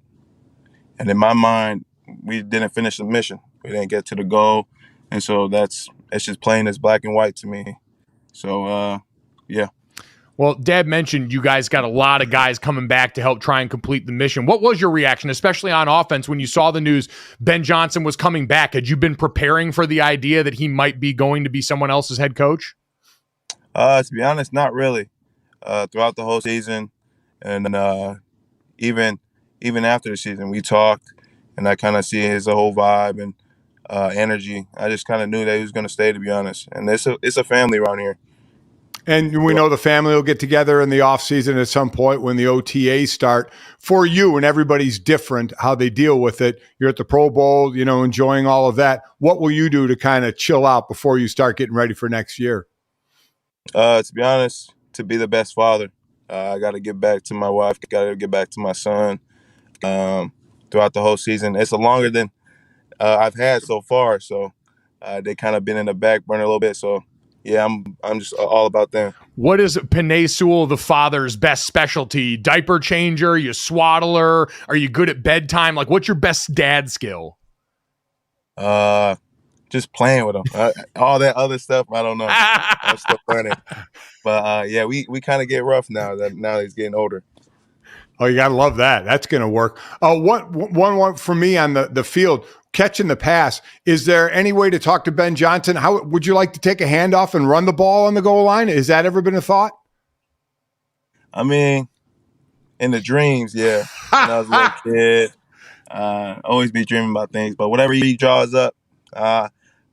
And in my mind, we didn't finish the mission. We didn't get to the goal. And so it's just plain as black and white to me. So, yeah. Well, Dad mentioned you guys got a lot of guys coming back to help try and complete the mission. What was your reaction, especially on offense, when you saw the news Ben Johnson was coming back? Had you been preparing for the idea that he might be going to be someone else's head coach? To be honest, not really. Throughout the whole season, and even after the season, we talked, and I kind of see his whole vibe and energy. I just kind of knew that he was going to stay, to be honest. And it's a family around here. And we know the family will get together in the offseason at some point when the OTAs start. For you, and everybody's different how they deal with it. You're at the Pro Bowl, enjoying all of that. What will you do to kind of chill out before you start getting ready for next year? To be honest, to be the best father. I got to get back to my wife. Got to get back to my son. Throughout the whole season, it's longer than I've had so far. So they kind of been in the back burner a little bit. So. Yeah, I'm just all about them. What is Penei Sewell, the father's, best specialty? Diaper changer? You swaddler? Are you good at bedtime? Like, what's your best dad skill? Just playing with him. All that other stuff, I don't know. I'm still learning. But yeah, we kind of get rough now that he's getting older. Oh, you gotta love that. That's gonna work. One for me on the field. Catching the pass, is there any way to talk to Ben Johnson? How would you like to take a handoff and run the ball on the goal line? Has that ever been a thought? I mean, in the dreams, yeah. When I was a little kid, always be dreaming about things. But whatever he draws up,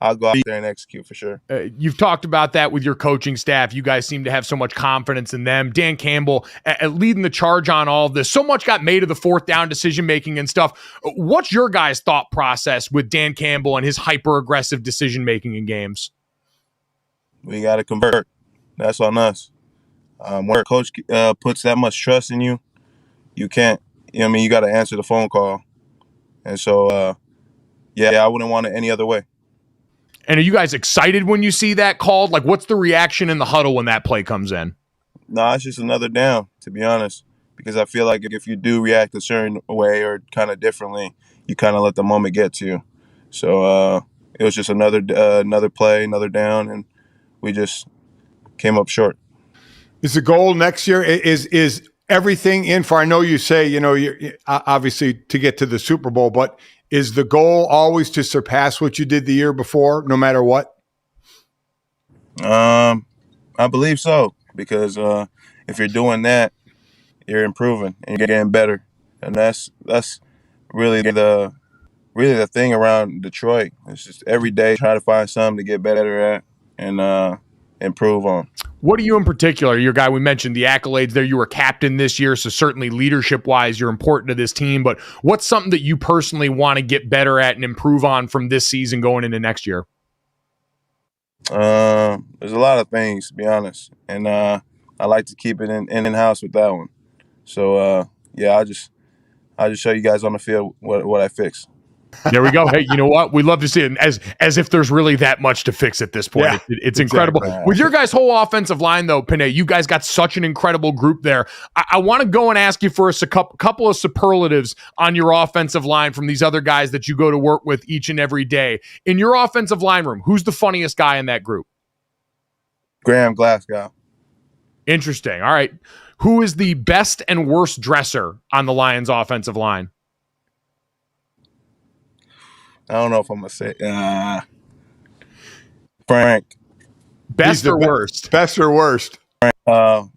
I'll go out there and execute for sure. You've talked about that with your coaching staff. You guys seem to have so much confidence in them. Dan Campbell leading the charge on all of this. So much got made of the fourth down decision-making and stuff. What's your guys' thought process with Dan Campbell and his hyper-aggressive decision-making in games? We got to convert. That's on us. When a coach puts that much trust in you, you can't, you got to answer the phone call. And so, I wouldn't want it any other way. And are you guys excited when you see that called? Like, what's the reaction in the huddle when that play comes in? No, it's just another down, to be honest, because I feel like if you do react a certain way or kind of differently, you kind of let the moment get to you. So it was just another play, another down, and we just came up short. Is the goal next year is everything in for? I know you say you're obviously to get to the Super Bowl, but is the goal always to surpass what you did the year before, no matter what? I believe so, because if you're doing that, you're improving and you're getting better, and that's really the thing around Detroit. It's just every day try to find something to get better at and improve on. What do you in particular, your guy, we mentioned the accolades there, you were captain this year, so certainly leadership-wise, you're important to this team, but what's something that you personally want to get better at and improve on from this season going into next year? There's a lot of things, to be honest, and I like to keep it in house with that one. So yeah, I'll just show you guys on the field what I fixed. There we go. Hey, you know what? We love to see it as if there's really that much to fix at this point. Yeah, It's exactly. incredible. With your guys' whole offensive line, though, Penei, you guys got such an incredible group there. I want to go and ask you for a couple of superlatives on your offensive line from these other guys that you go to work with each and every day. In your offensive line room, who's the funniest guy in that group? Graham Glasgow. Interesting. All right. Who is the best and worst dresser on the Lions' offensive line? I don't know if I'm gonna say Frank. Best or worst? Best or worst? Both.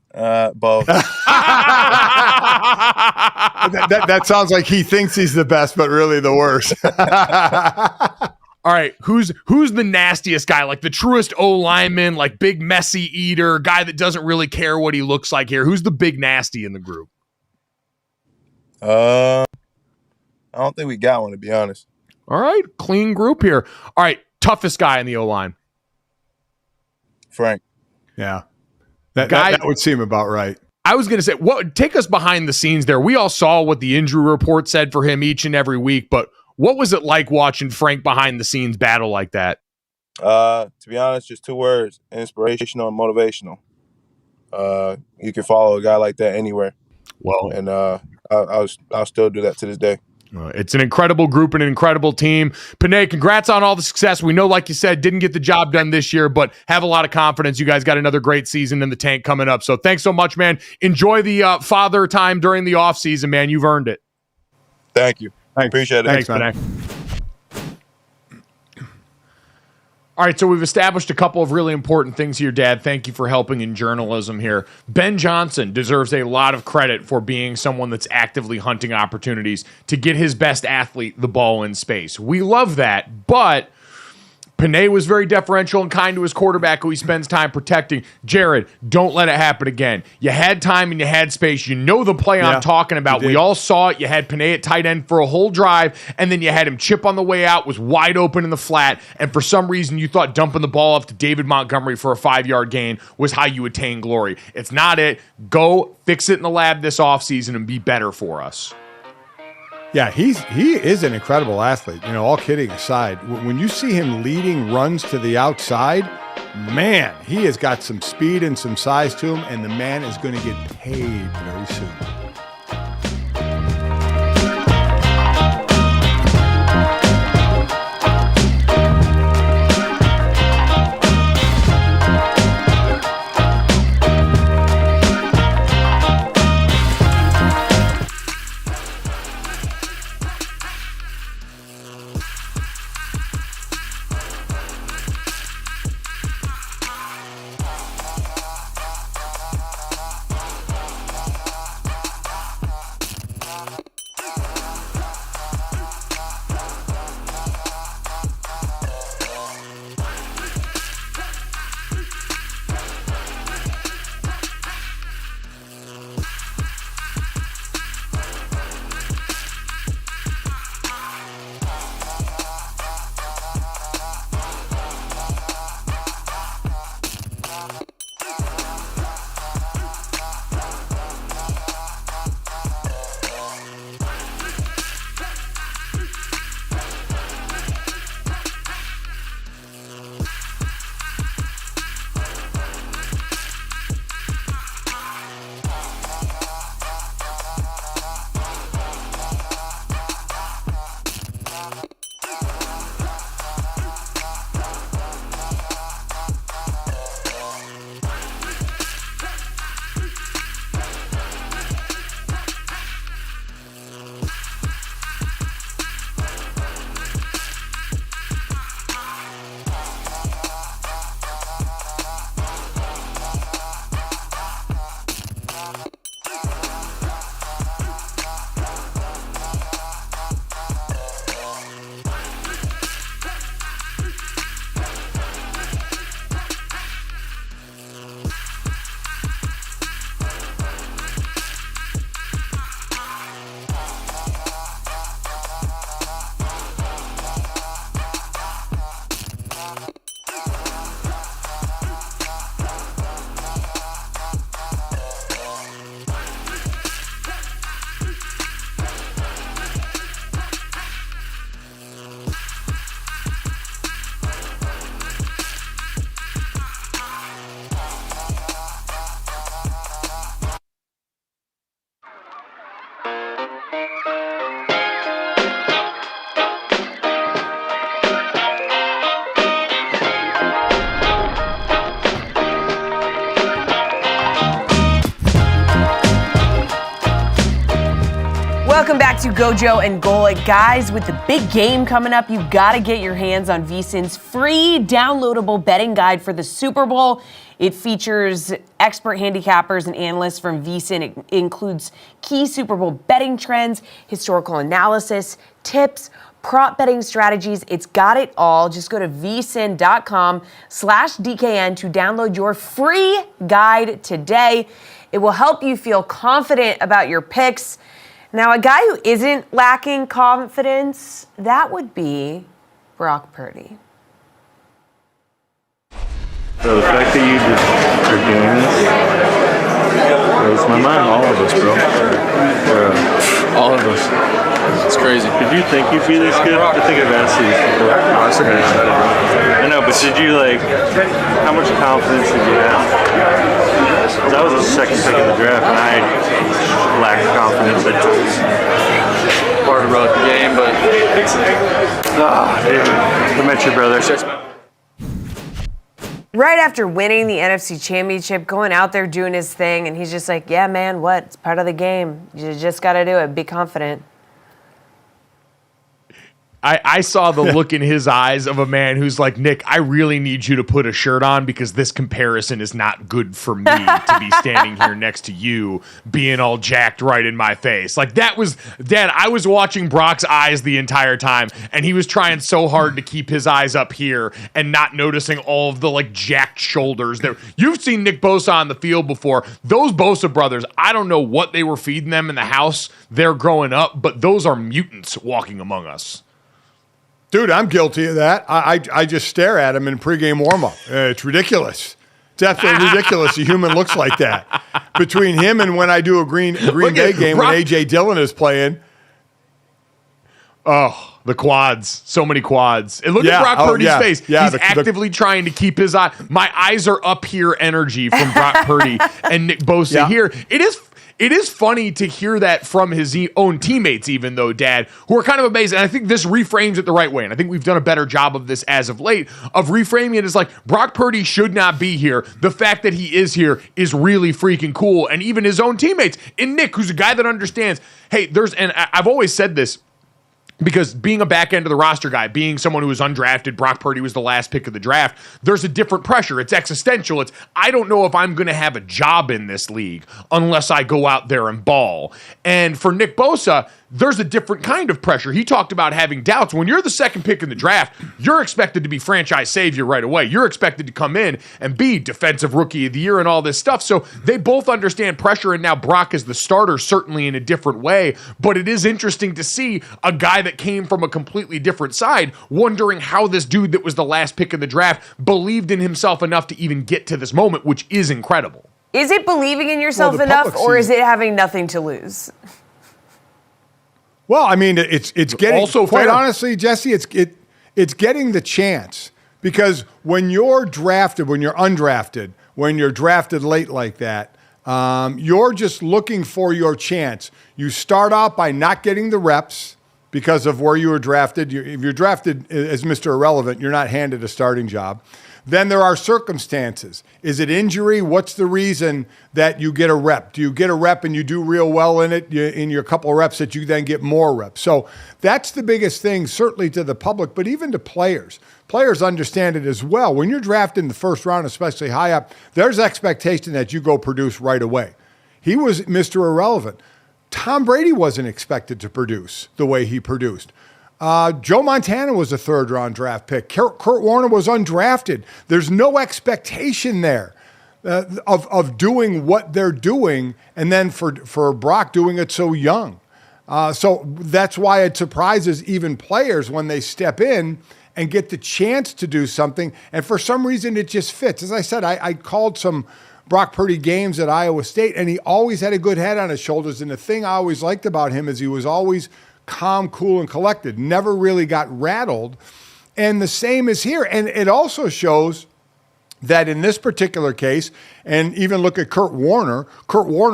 That sounds like he thinks he's the best, but really the worst. All right, who's the nastiest guy? Like the truest O lineman, like big messy eater, guy that doesn't really care what he looks like here. Who's the big nasty in the group? I don't think we got one, to be honest. All right, clean group here. All right, toughest guy in the O line. Frank. Yeah, that would seem about right. I was going to say, take us behind the scenes there. We all saw what the injury report said for him each and every week, but what was it like watching Frank behind the scenes battle like that? To be honest, just 2 words: inspirational and motivational. You can follow a guy like that anywhere. Well, and I'll still do that to this day. It's an incredible group and an incredible team. Penei, congrats on all the success. We know, like you said, didn't get the job done this year, but have a lot of confidence. You guys got another great season in the tank coming up. So thanks so much, man. Enjoy the father time during the offseason, man. You've earned it. Thank you. I appreciate it. Thanks, Penei. All right, so we've established a couple of really important things here, Dad. Thank you for helping in journalism here. Ben Johnson deserves a lot of credit for being someone that's actively hunting opportunities to get his best athlete the ball in space. We love that, but Penei was very deferential and kind to his quarterback who he spends time protecting. Jared, don't let it happen again. You had time and you had space. You know the play I'm talking about. We all saw it. You had Penei at tight end for a whole drive, and then you had him chip on the way out, was wide open in the flat, and for some reason you thought dumping the ball off to David Montgomery for a 5-yard gain was how you attain glory. It's not it. Go fix it in the lab this offseason and be better for us. Yeah, he is an incredible athlete. You know, all kidding aside, when you see him leading runs to the outside, man, he has got some speed and some size to him, and the man is going to get paid very soon. Welcome back to GoJo and Golic. Guys, with the big game coming up, you got to get your hands on VSiN's free downloadable betting guide for the Super Bowl. It features expert handicappers and analysts from VSiN. It includes key Super Bowl betting trends, historical analysis, tips, prop betting strategies. It's got it all. Just go to vsin.com/DKN to download your free guide today. It will help you feel confident about your picks. Now, a guy who isn't lacking confidence, that would be Brock Purdy. So the fact that you just are doing this blows my mind. All of us, bro. All of us. It's crazy. Did you think you'd be this good? I think I've asked you this before. No, that's a great idea. I know, but did you how much confidence did you have? Because I was the second pick of the draft, and I lacked confidence at times. Part about the game, but Dude, I met your brother. Right after winning the NFC Championship, going out there doing his thing, and he's just like, yeah, man, what? It's part of the game. You just got to do it. Be confident. I saw the look in his eyes of a man who's like, Nick, I really need you to put a shirt on because this comparison is not good for me to be standing here next to you being all jacked right in my face. Like that was, Dad, I was watching Brock's eyes the entire time and he was trying so hard to keep his eyes up here and not noticing all of the like jacked shoulders there. You've seen Nick Bosa on the field before. Those Bosa brothers, I don't know what they were feeding them in the house there growing up, but those are mutants walking among us. Dude, I'm guilty of that. I just stare at him in pregame warmup. It's ridiculous. It's absolutely ridiculous. A human looks like that. Between him and when I do a Green Bay game when A.J. Dillon is playing. Oh, the quads. So many quads. And look at Brock Purdy's face. Yeah, he's actively trying to keep his eye. My eyes are up here energy from Brock Purdy and Nick Bosa here. It is funny to hear that from his own teammates, even though, Dad, who are kind of amazed. And I think this reframes it the right way. And I think we've done a better job of this as of late, of reframing it as like, Brock Purdy should not be here. The fact that he is here is really freaking cool. And even his own teammates, and Nick, who's a guy that understands, hey, and I've always said this, because being a back end of the roster guy, being someone who was undrafted, Brock Purdy was the last pick of the draft, there's a different pressure. It's existential. It's, I don't know if I'm going to have a job in this league unless I go out there and ball. And for Nick Bosa, there's a different kind of pressure. He talked about having doubts. When you're the second pick in the draft, you're expected to be franchise savior right away. You're expected to come in and be defensive rookie of the year and all this stuff. So they both understand pressure, and now Brock is the starter, certainly in a different way. But it is interesting to see a guy that came from a completely different side wondering how this dude that was the last pick in the draft believed in himself enough to even get to this moment, which is incredible. Is it believing in yourself enough, or is it having nothing to lose? Well, I mean, it's getting, also quite fair. honestly, Jesse, it's getting the chance, because when you're drafted, when you're undrafted, when you're drafted late like that, you're just looking for your chance. You start out by not getting the reps because of where you were drafted. If you're drafted as Mr. Irrelevant, you're not handed a starting job. Then there are circumstances. Is it injury? What's the reason that you get a rep? Do you get a rep and you do real well in it, in your couple of reps, that you then get more reps? So that's the biggest thing, certainly to the public, but even to players. Players understand it as well. When you're drafted in the first round, especially high up, there's expectation that you go produce right away. He was Mr. Irrelevant. Tom Brady wasn't expected to produce the way he produced. Joe Montana was a third-round draft pick. Kurt Warner was undrafted. There's no expectation there of doing what they're doing, and then for Brock doing it so young. So that's why it surprises even players when they step in and get the chance to do something, and for some reason it just fits. As I said, I called some Brock Purdy games at Iowa State, and he always had a good head on his shoulders, and the thing I always liked about him is he was always calm, cool, and collected, never really got rattled. And the same is here. And it also shows that in this particular case, and even look at Kurt Warner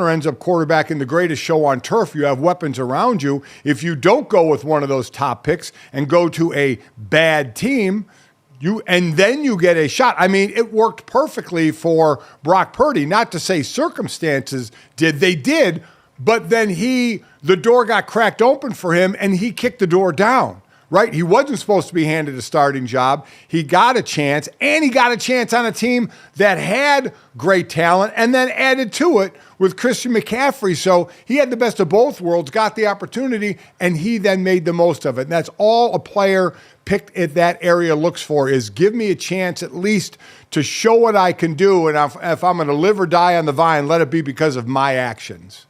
ends up quarterbacking the greatest show on turf. You have weapons around you. If you don't go with one of those top picks and go to a bad team, and then you get a shot. I mean, it worked perfectly for Brock Purdy. Not to say circumstances did. They did, but then the door got cracked open for him and he kicked the door down, right? He wasn't supposed to be handed a starting job. He got a chance, and he got a chance on a team that had great talent and then added to it with Christian McCaffrey. So he had the best of both worlds, got the opportunity, and he then made the most of it. And that's all a player picked at that area looks for, is give me a chance at least to show what I can do. And if I'm going to live or die on the vine, let it be because of my actions.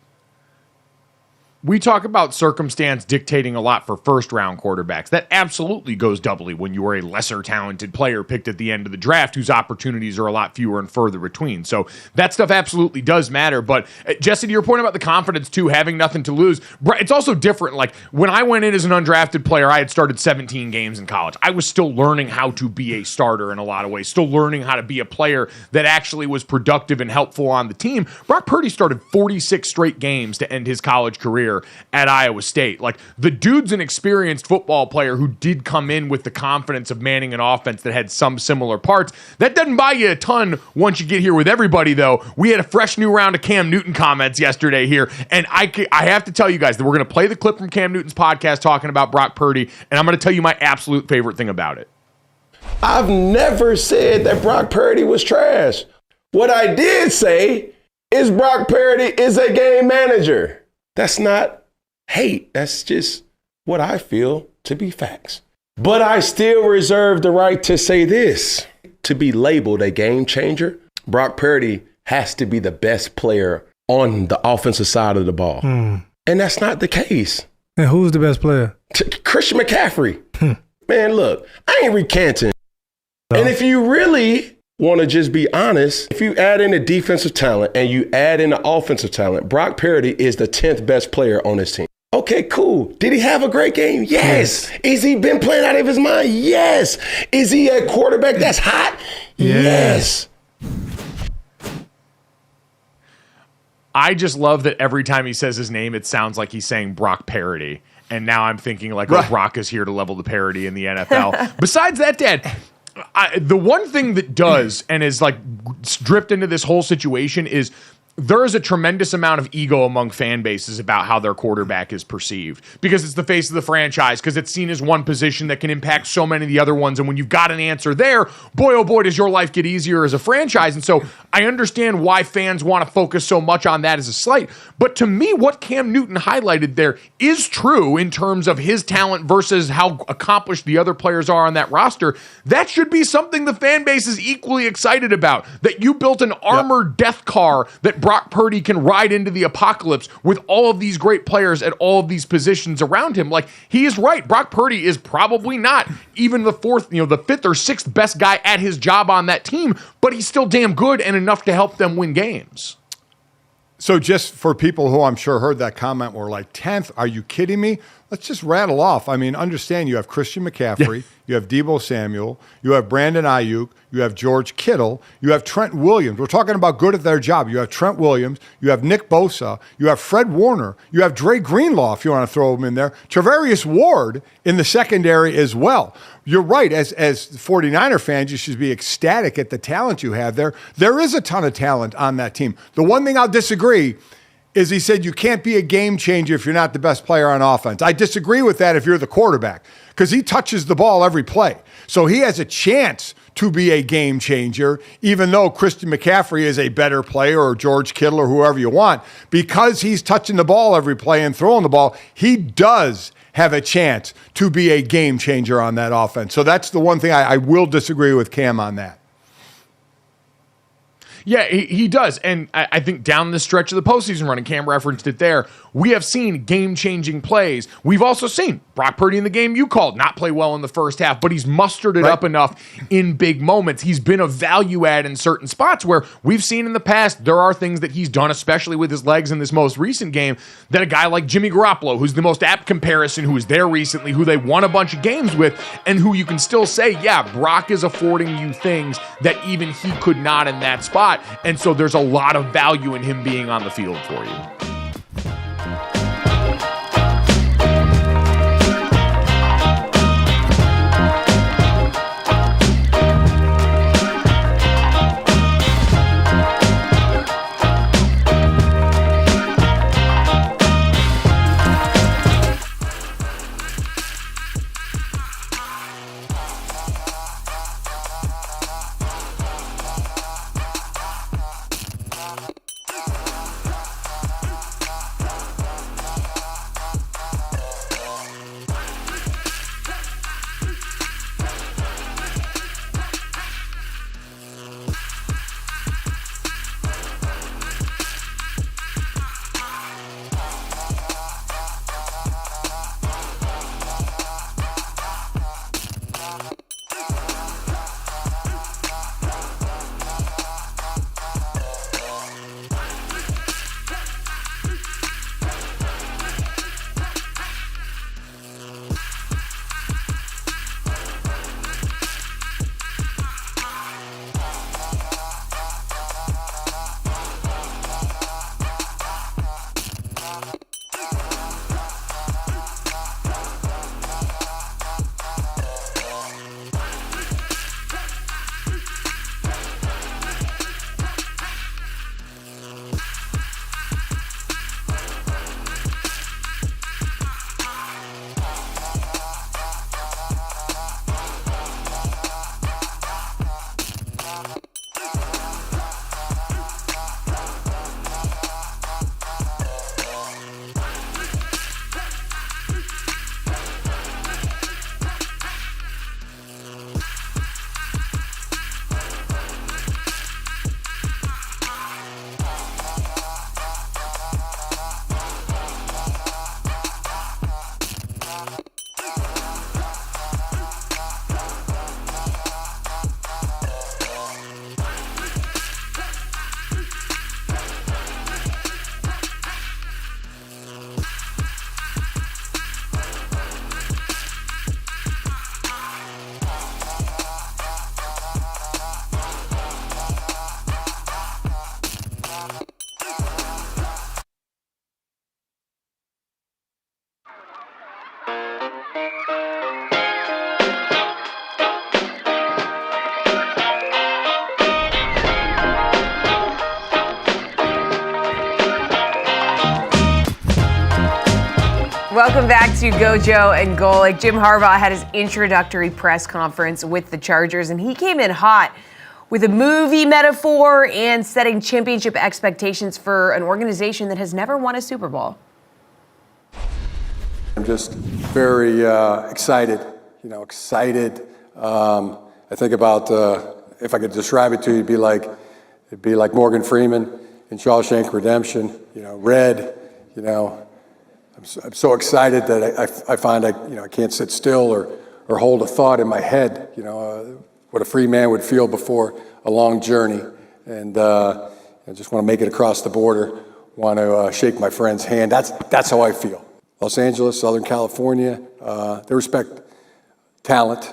We talk about circumstance dictating a lot for first-round quarterbacks. That absolutely goes doubly when you are a lesser talented player picked at the end of the draft whose opportunities are a lot fewer and further between. So that stuff absolutely does matter. But Jesse, to your point about the confidence too, having nothing to lose, it's also different. Like when I went in as an undrafted player, I had started 17 games in college. I was still learning how to be a starter in a lot of ways, still learning how to be a player that actually was productive and helpful on the team. Brock Purdy started 46 straight games to end his college career at Iowa State. Like, the dude's an experienced football player who did come in with the confidence of manning an offense that had some similar parts. That doesn't buy you a ton once you get here with everybody, though. We had a fresh new round of Cam Newton comments yesterday here, and I have to tell you guys that we're going to play the clip from Cam Newton's podcast talking about Brock Purdy, and I'm going to tell you my absolute favorite thing about it. I've never said that Brock Purdy was trash. What I did say is Brock Purdy is a game manager. That's not hate. That's just what I feel to be facts. But I still reserve the right to say this. To be labeled a game changer, Brock Purdy has to be the best player on the offensive side of the ball. And that's not the case. And who's the best player? Christian McCaffrey. Man, look, I ain't recanting. No. And if you really want to just be honest, if you add in the defensive talent and you add in the offensive talent, Brock Purdy is the 10th best player on this team. Okay, cool. Did he have a great game? Yes. Is he been playing out of his mind? Yes. Is he a quarterback that's hot? Yes. I just love that every time he says his name, it sounds like he's saying Brock Parody. And now I'm thinking like, oh, Brock is here to level the parody in the NFL. Besides that, Dad, the one thing that does and is like dripped into this whole situation is there is a tremendous amount of ego among fan bases about how their quarterback is perceived because it's the face of the franchise, because it's seen as one position that can impact so many of the other ones. And when you've got an answer there, boy, oh boy, does your life get easier as a franchise. And so I understand why fans want to focus so much on that as a slight. But to me, what Cam Newton highlighted there is true in terms of his talent versus how accomplished the other players are on that roster. That should be something the fan base is equally excited about, that you built an armored death car that Brock Purdy can ride into the apocalypse with all of these great players at all of these positions around him. Like, he is right. Brock Purdy is probably not even the fifth or sixth best guy at his job on that team, but he's still damn good and enough to help them win games. So just for people who I'm sure heard that comment were like, 10th, are you kidding me? Let's just rattle off. I mean, understand you have Christian McCaffrey, you have Deebo Samuel, you have Brandon Ayuk, you have George Kittle, you have Trent Williams. We're talking about good at their job. You have Trent Williams, you have Nick Bosa, you have Fred Warner, you have Dre Greenlaw, if you want to throw him in there, Travarius Ward in the secondary as well. You're right. As 49er fans, you should be ecstatic at the talent you have there. There is a ton of talent on that team. The one thing I'll disagree is he said you can't be a game changer if you're not the best player on offense. I disagree with that if you're the quarterback, because he touches the ball every play. So he has a chance to be a game changer, even though Christian McCaffrey is a better player, or George Kittle, or whoever you want. Because he's touching the ball every play and throwing the ball, he does have a chance to be a game changer on that offense. So that's the one thing I will disagree with Cam on that. Yeah, he does. And I think down the stretch of the postseason run, and Cam referenced it there, we have seen game-changing plays. We've also seen Brock Purdy in the game you called not play well in the first half, but he's mustered it up enough in big moments. He's been a value add in certain spots where we've seen in the past there are things that he's done, especially with his legs in this most recent game, that a guy like Jimmy Garoppolo, who's the most apt comparison, who was there recently, who they won a bunch of games with, and who you can still say, yeah, Brock is affording you things that even he could not in that spot. And so there's a lot of value in him being on the field for you. Welcome back to GoJo and Golic. Jim Harbaugh had his introductory press conference with the Chargers, and he came in hot with a movie metaphor and setting championship expectations for an organization that has never won a Super Bowl. I'm just very excited, excited. I think about, if I could describe it to you, it'd be like Morgan Freeman in Shawshank Redemption, red, I'm so excited that I find I can't sit still or hold a thought in my head, what a free man would feel before a long journey. And I just want to make it across the border, want to shake my friend's hand. That's how I feel. Los Angeles, Southern California, they respect talent,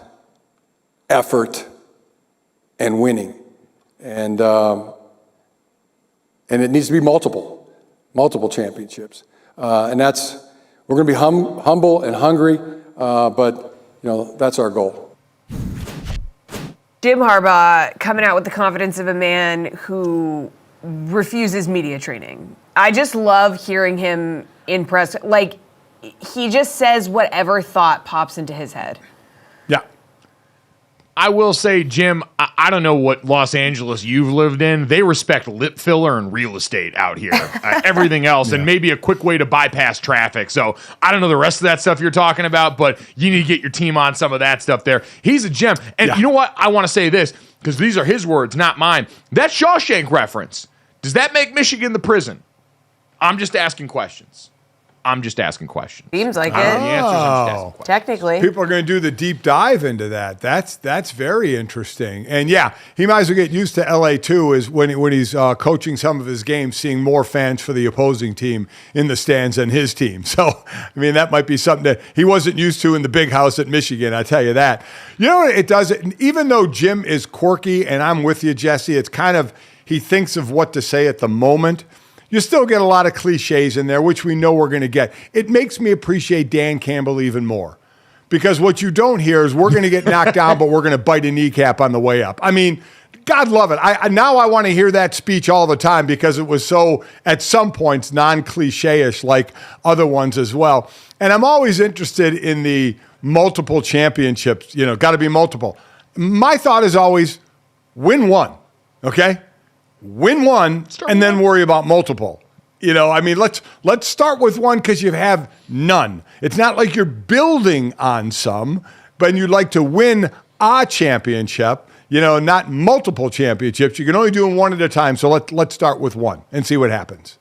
effort, and winning. And it needs to be multiple championships. And we're going to be humble and hungry, but that's our goal. Jim Harbaugh coming out with the confidence of a man who refuses media training. I just love hearing him in press. He just says whatever thought pops into his head. Yeah. I will say, Jim, I don't know what Los Angeles you've lived in. They respect lip filler and real estate out here. Everything else, and maybe a quick way to bypass traffic. So I don't know the rest of that stuff you're talking about, but you need to get your team on some of that stuff there. He's a gem. And you know what? I want to say this, because these are his words, not mine. That Shawshank reference, does that make Michigan the prison? I'm just asking questions. Seems like The it. answers, I'm just asking questions. Technically. People are going to do the deep dive into that. That's very interesting. And he might as well get used to LA too, is when he's coaching some of his games, seeing more fans for the opposing team in the stands than his team. So, that might be something that he wasn't used to in the big house at Michigan, I tell you that. It does it. Even though Jim is quirky, and I'm with you, Jesse, it's kind of, he thinks of what to say at the moment. You still get a lot of cliches in there, which we know we're going to get. It makes me appreciate Dan Campbell even more, because what you don't hear is we're going to get knocked down, but we're going to bite a kneecap on the way up. God love it. Now I want to hear that speech all the time, because it was so, at some points, non-cliche-ish like other ones as well. And I'm always interested in the multiple championships. Got to be multiple. My thought is always win one, okay? Win one and then worry about multiple. Let's start with one, because you have none. It's not like you're building on some, but you'd like to win a championship, not multiple championships. You can only do them one at a time. So let's start with one and see what happens.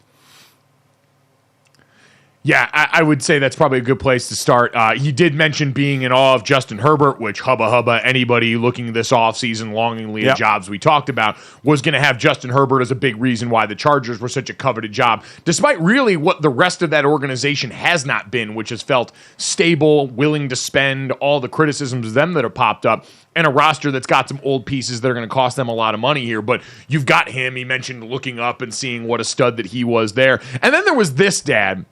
Yeah, I would say that's probably a good place to start. He did mention being in awe of Justin Herbert, which hubba, anybody looking this offseason longingly at jobs we talked about was going to have Justin Herbert as a big reason why the Chargers were such a coveted job, despite really what the rest of that organization has not been, which has felt stable, willing to spend, all the criticisms of them that have popped up, and a roster that's got some old pieces that are going to cost them a lot of money here. But you've got him. He mentioned looking up and seeing what a stud that he was there. And then there was this, Dad.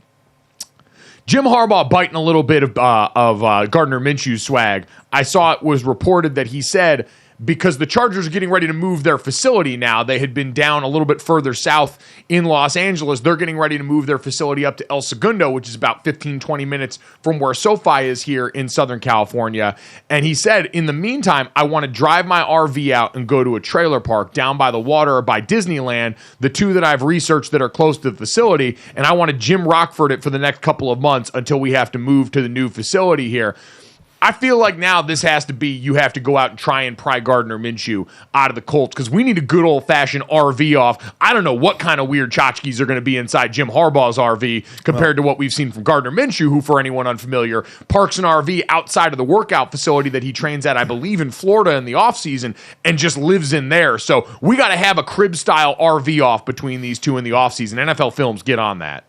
Jim Harbaugh biting a little bit of Gardner Minshew's swag. I saw it was reported that he said, because the Chargers are getting ready to move their facility now. They had been down a little bit further south in Los Angeles. They're getting ready to move their facility up to El Segundo, which is about 15, 20 minutes from where SoFi is here in Southern California. And he said, in the meantime, I want to drive my RV out and go to a trailer park down by the water or by Disneyland, the two that I've researched that are close to the facility, and I want to Jim Rockford it for the next couple of months until we have to move to the new facility here. I feel like now this has to be, you have to go out and try and pry Gardner Minshew out of the Colts, because we need a good old-fashioned RV off. I don't know what kind of weird tchotchkes are going to be inside Jim Harbaugh's RV compared to what we've seen from Gardner Minshew, who, for anyone unfamiliar, parks an RV outside of the workout facility that he trains at, I believe, in Florida in the offseason, and just lives in there. So we got to have a crib-style RV off between these two in the offseason. NFL Films, get on that.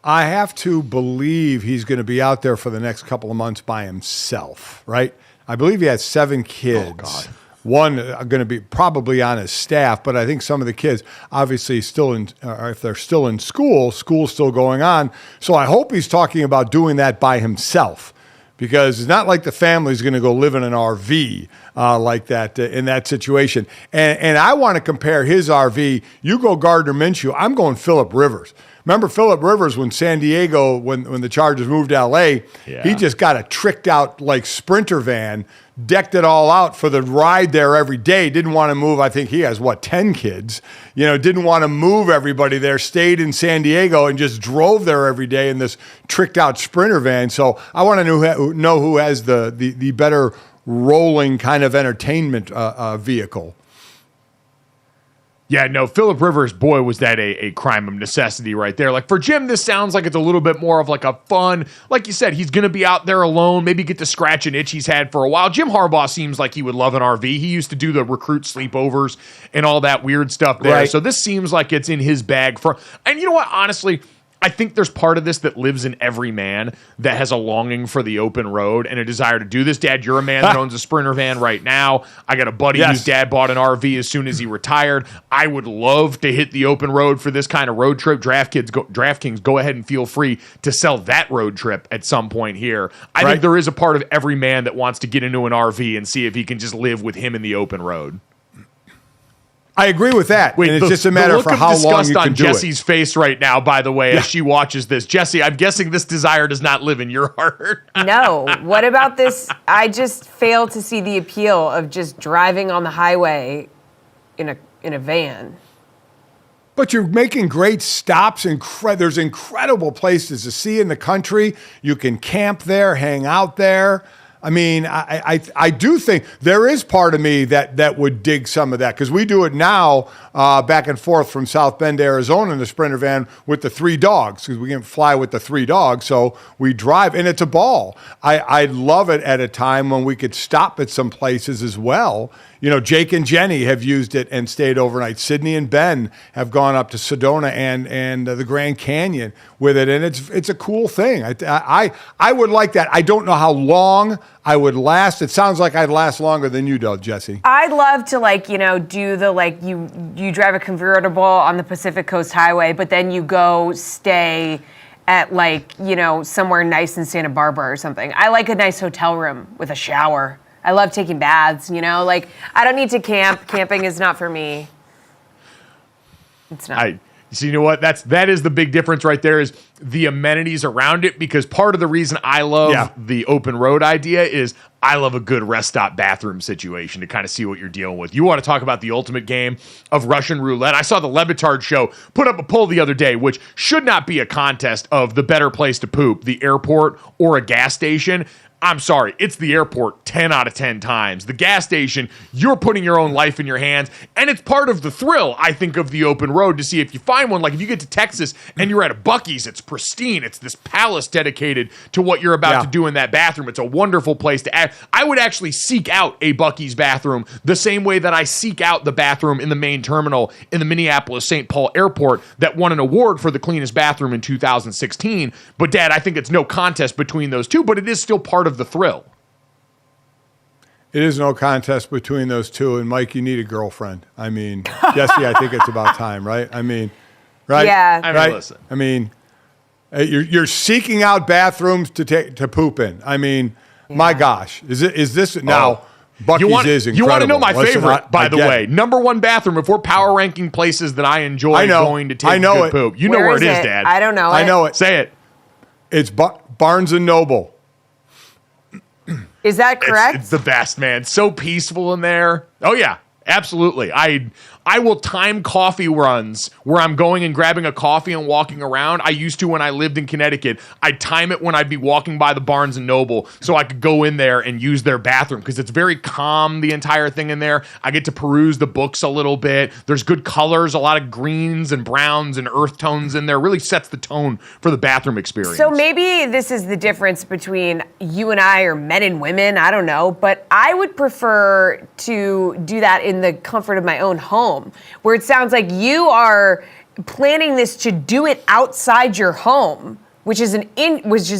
I have to believe he's going to be out there for the next couple of months by himself, right? I believe he has 7 kids. Oh, God. One going to be probably on his staff, but I think some of the kids obviously still in, or if they're still in school's still going on. So I hope he's talking about doing that by himself, because it's not like the family's going to go live in an RV like that in that situation. And I want to compare his RV. You go Gardner Minshew, I'm going Phillip Rivers. Remember Phillip Rivers when San Diego, when the Chargers moved to L.A., he just got a tricked out like Sprinter van, decked it all out for the ride there every day. Didn't want to move. I think he has, 10 kids? Didn't want to move everybody there, stayed in San Diego and just drove there every day in this tricked out Sprinter van. So I want to know who has the better rolling kind of entertainment vehicle. Yeah, no, Phillip Rivers, boy, was that a crime of necessity right there. Like, for Jim, this sounds like it's a little bit more of like a fun, like you said, he's going to be out there alone, maybe get to scratch an itch he's had for a while. Jim Harbaugh seems like he would love an RV. He used to do the recruit sleepovers and all that weird stuff there. Right. So this seems like it's in his bag. And you know what, honestly, I think there's part of this that lives in every man that has a longing for the open road and a desire to do this. Dad, you're a man that owns a Sprinter van right now. I got a buddy whose dad bought an RV as soon as he retired. I would love to hit the open road for this kind of road trip. DraftKings, go ahead and feel free to sell that road trip at some point here. I think there is a part of every man that wants to get into an RV and see if he can just live with him in the open road. I agree with that. Wait, and it's just a matter for how long you can do Jesse's face right now, by the way, as she watches this. Jesse, I'm guessing this desire does not live in your heart. No. What about this? I just fail to see the appeal of just driving on the highway in a van. But you're making great stops. There's incredible places to see in the country. You can camp there, hang out there. I mean, I do think there is part of me that would dig some of that because we do it now back and forth from South Bend, Arizona in the Sprinter van with the 3 dogs because we can fly with the 3 dogs. So we drive, and it's a ball. I love it at a time when we could stop at some places as well. Jake and Jenny have used it and stayed overnight. Sydney and Ben have gone up to Sedona and the Grand Canyon with it, and it's a cool thing. I would like that. I don't know how long I would last. It sounds like I'd last longer than you do, Jesse. I'd love to do the you drive a convertible on the Pacific Coast Highway, but then you go stay at somewhere nice in Santa Barbara or something. I like a nice hotel room with a shower. I love taking baths, I don't need to camp. Camping is not for me. It's not. So you know what? That is the big difference right there is the amenities around it, because part of the reason I love the open road idea is I love a good rest stop bathroom situation to kind of see what you're dealing with. You want to talk about the ultimate game of Russian roulette? I saw the Levitard show put up a poll the other day, which should not be a contest of the better place to poop, the airport or a gas station. I'm sorry, it's the airport 10 out of 10 times. The gas station, you're putting your own life in your hands, and it's part of the thrill, I think, of the open road to see if you find one. Like if you get to Texas and you're at a Buc-ee's, it's pristine. It's this palace dedicated to what you're about to do in that bathroom. It's a wonderful place to act. I would actually seek out a Buc-ee's bathroom the same way that I seek out the bathroom in the main terminal in the Minneapolis-St. Paul airport that won an award for the cleanest bathroom in 2016. But Dad, I think it's no contest between those two, but it is still part of the thrill. It is no contest between those two. And Mike, you need a girlfriend. I mean, Jesse, I think it's about time, right? I mean, right? Yeah. I mean, listen. I mean, you're seeking out bathrooms to poop in. I mean, my gosh, is this now? Buc-ee's is incredible. You want to know my favorite, by the way? Number one bathroom. If we're power ranking places that I enjoy going to take a good poop, you know where it is, Dad. I don't know. I know it. Say it. It's Barnes and Noble. Is that correct? It's the best, man. So peaceful in there. Oh, yeah. Absolutely. I will time coffee runs where I'm going and grabbing a coffee and walking around. I used to when I lived in Connecticut. I'd time it when I'd be walking by the Barnes & Noble so I could go in there and use their bathroom because it's very calm, the entire thing in there. I get to peruse the books a little bit. There's good colors, a lot of greens and browns and earth tones in there. Really sets the tone for the bathroom experience. So maybe this is the difference between you and I, or men and women. I don't know. But I would prefer to do that in the comfort of my own home, where it sounds like you are planning this to do it outside your home, which is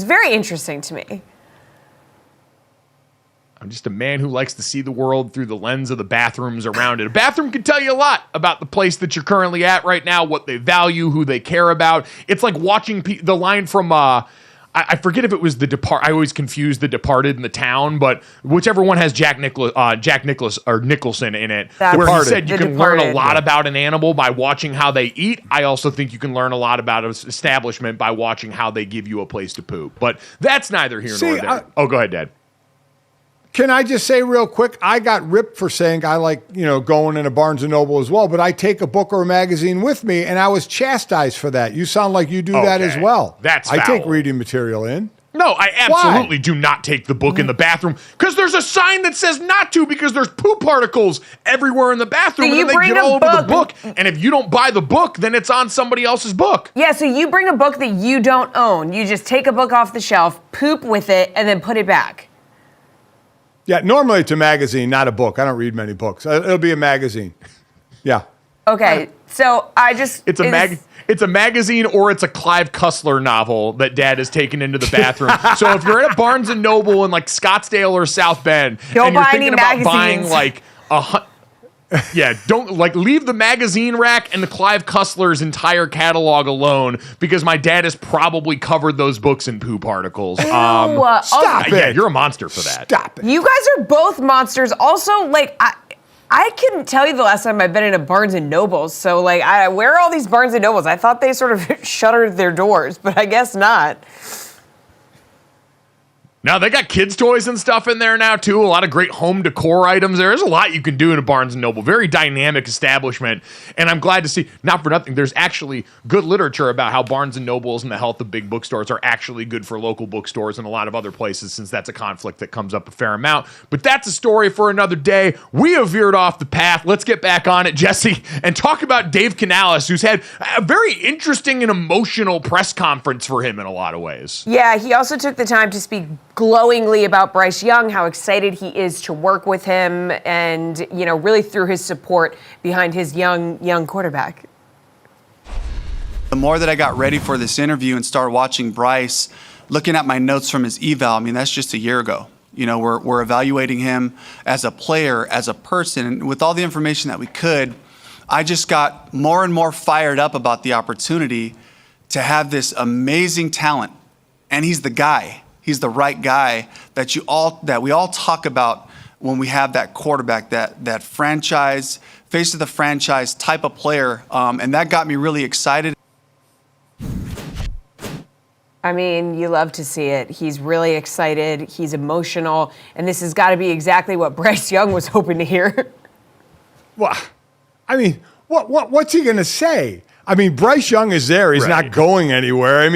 very interesting to me. I'm just a man who likes to see the world through the lens of the bathrooms around it. A bathroom can tell you a lot about the place that you're currently at right now, what they value, who they care about. It's like watching the line from I forget if it was I always confuse The Departed and The Town, but whichever one has Jack Nicholson in it, where he said you can learn a lot about an animal by watching how they eat. I also think you can learn a lot about an establishment by watching how they give you a place to poop. But that's neither here nor there. Go ahead, Dad. Can I just say real quick, I got ripped for saying I like, going into Barnes & Noble as well, but I take a book or a magazine with me, and I was chastised for that. You sound like you do that as well. That's I foul. take reading material in. No, I absolutely do not take the book in the bathroom because there's a sign that says not to because there's poop particles everywhere in the bathroom So and then they get all over the book. And if you don't buy the book, then it's on somebody else's book. Yeah, so you bring a book that you don't own. You just take a book off the shelf, poop with it, and then put it back. Yeah, normally it's a magazine, not a book. I don't read many books. It'll be a magazine. Yeah. Okay, so I just... It's a magazine or it's a Clive Cussler novel that Dad has taken into the bathroom. So if you're at a Barnes & Noble in like Scottsdale or South Bend don't and you're buy thinking any about magazines. buying like don't leave the magazine rack and the Clive Cussler's entire catalog alone because my dad has probably covered those books in poo particles. Stop it. Yeah, you're a monster for that. Stop it. You guys are both monsters. Also, I couldn't tell you the last time I've been in a Barnes & Nobles. So, where are all these Barnes & Nobles? I thought they sort of shuttered their doors, but I guess not. Now, they got kids' toys and stuff in there now, too. A lot of great home decor items. There's a lot you can do in a Barnes & Noble. Very dynamic establishment. And I'm glad to see, not for nothing, there's actually good literature about how Barnes & Nobles and the health of big bookstores are actually good for local bookstores and a lot of other places, since that's a conflict that comes up a fair amount. But that's a story for another day. We have veered off the path. Let's get back on it, Jesse, and talk about Dave Canales, who's had a very interesting and emotional press conference for him in a lot of ways. Yeah, he also took the time to speak glowingly about Bryce Young, how excited he is to work with him, and really threw his support behind his young quarterback. The more that I got ready for this interview and started watching Bryce, looking at my notes from his eval, that's just a year ago. We're evaluating him as a player, as a person, and with all the information that we could, I just got more and more fired up about the opportunity to have this amazing talent, and he's the guy. He's the right guy that we all talk about when we have that quarterback, that franchise, face of the franchise type of player, and that got me really excited. You love to see it. He's really excited. He's emotional, and this has got to be exactly what Bryce Young was hoping to hear. Well, what's he going to say? Bryce Young is there. He's not going anywhere.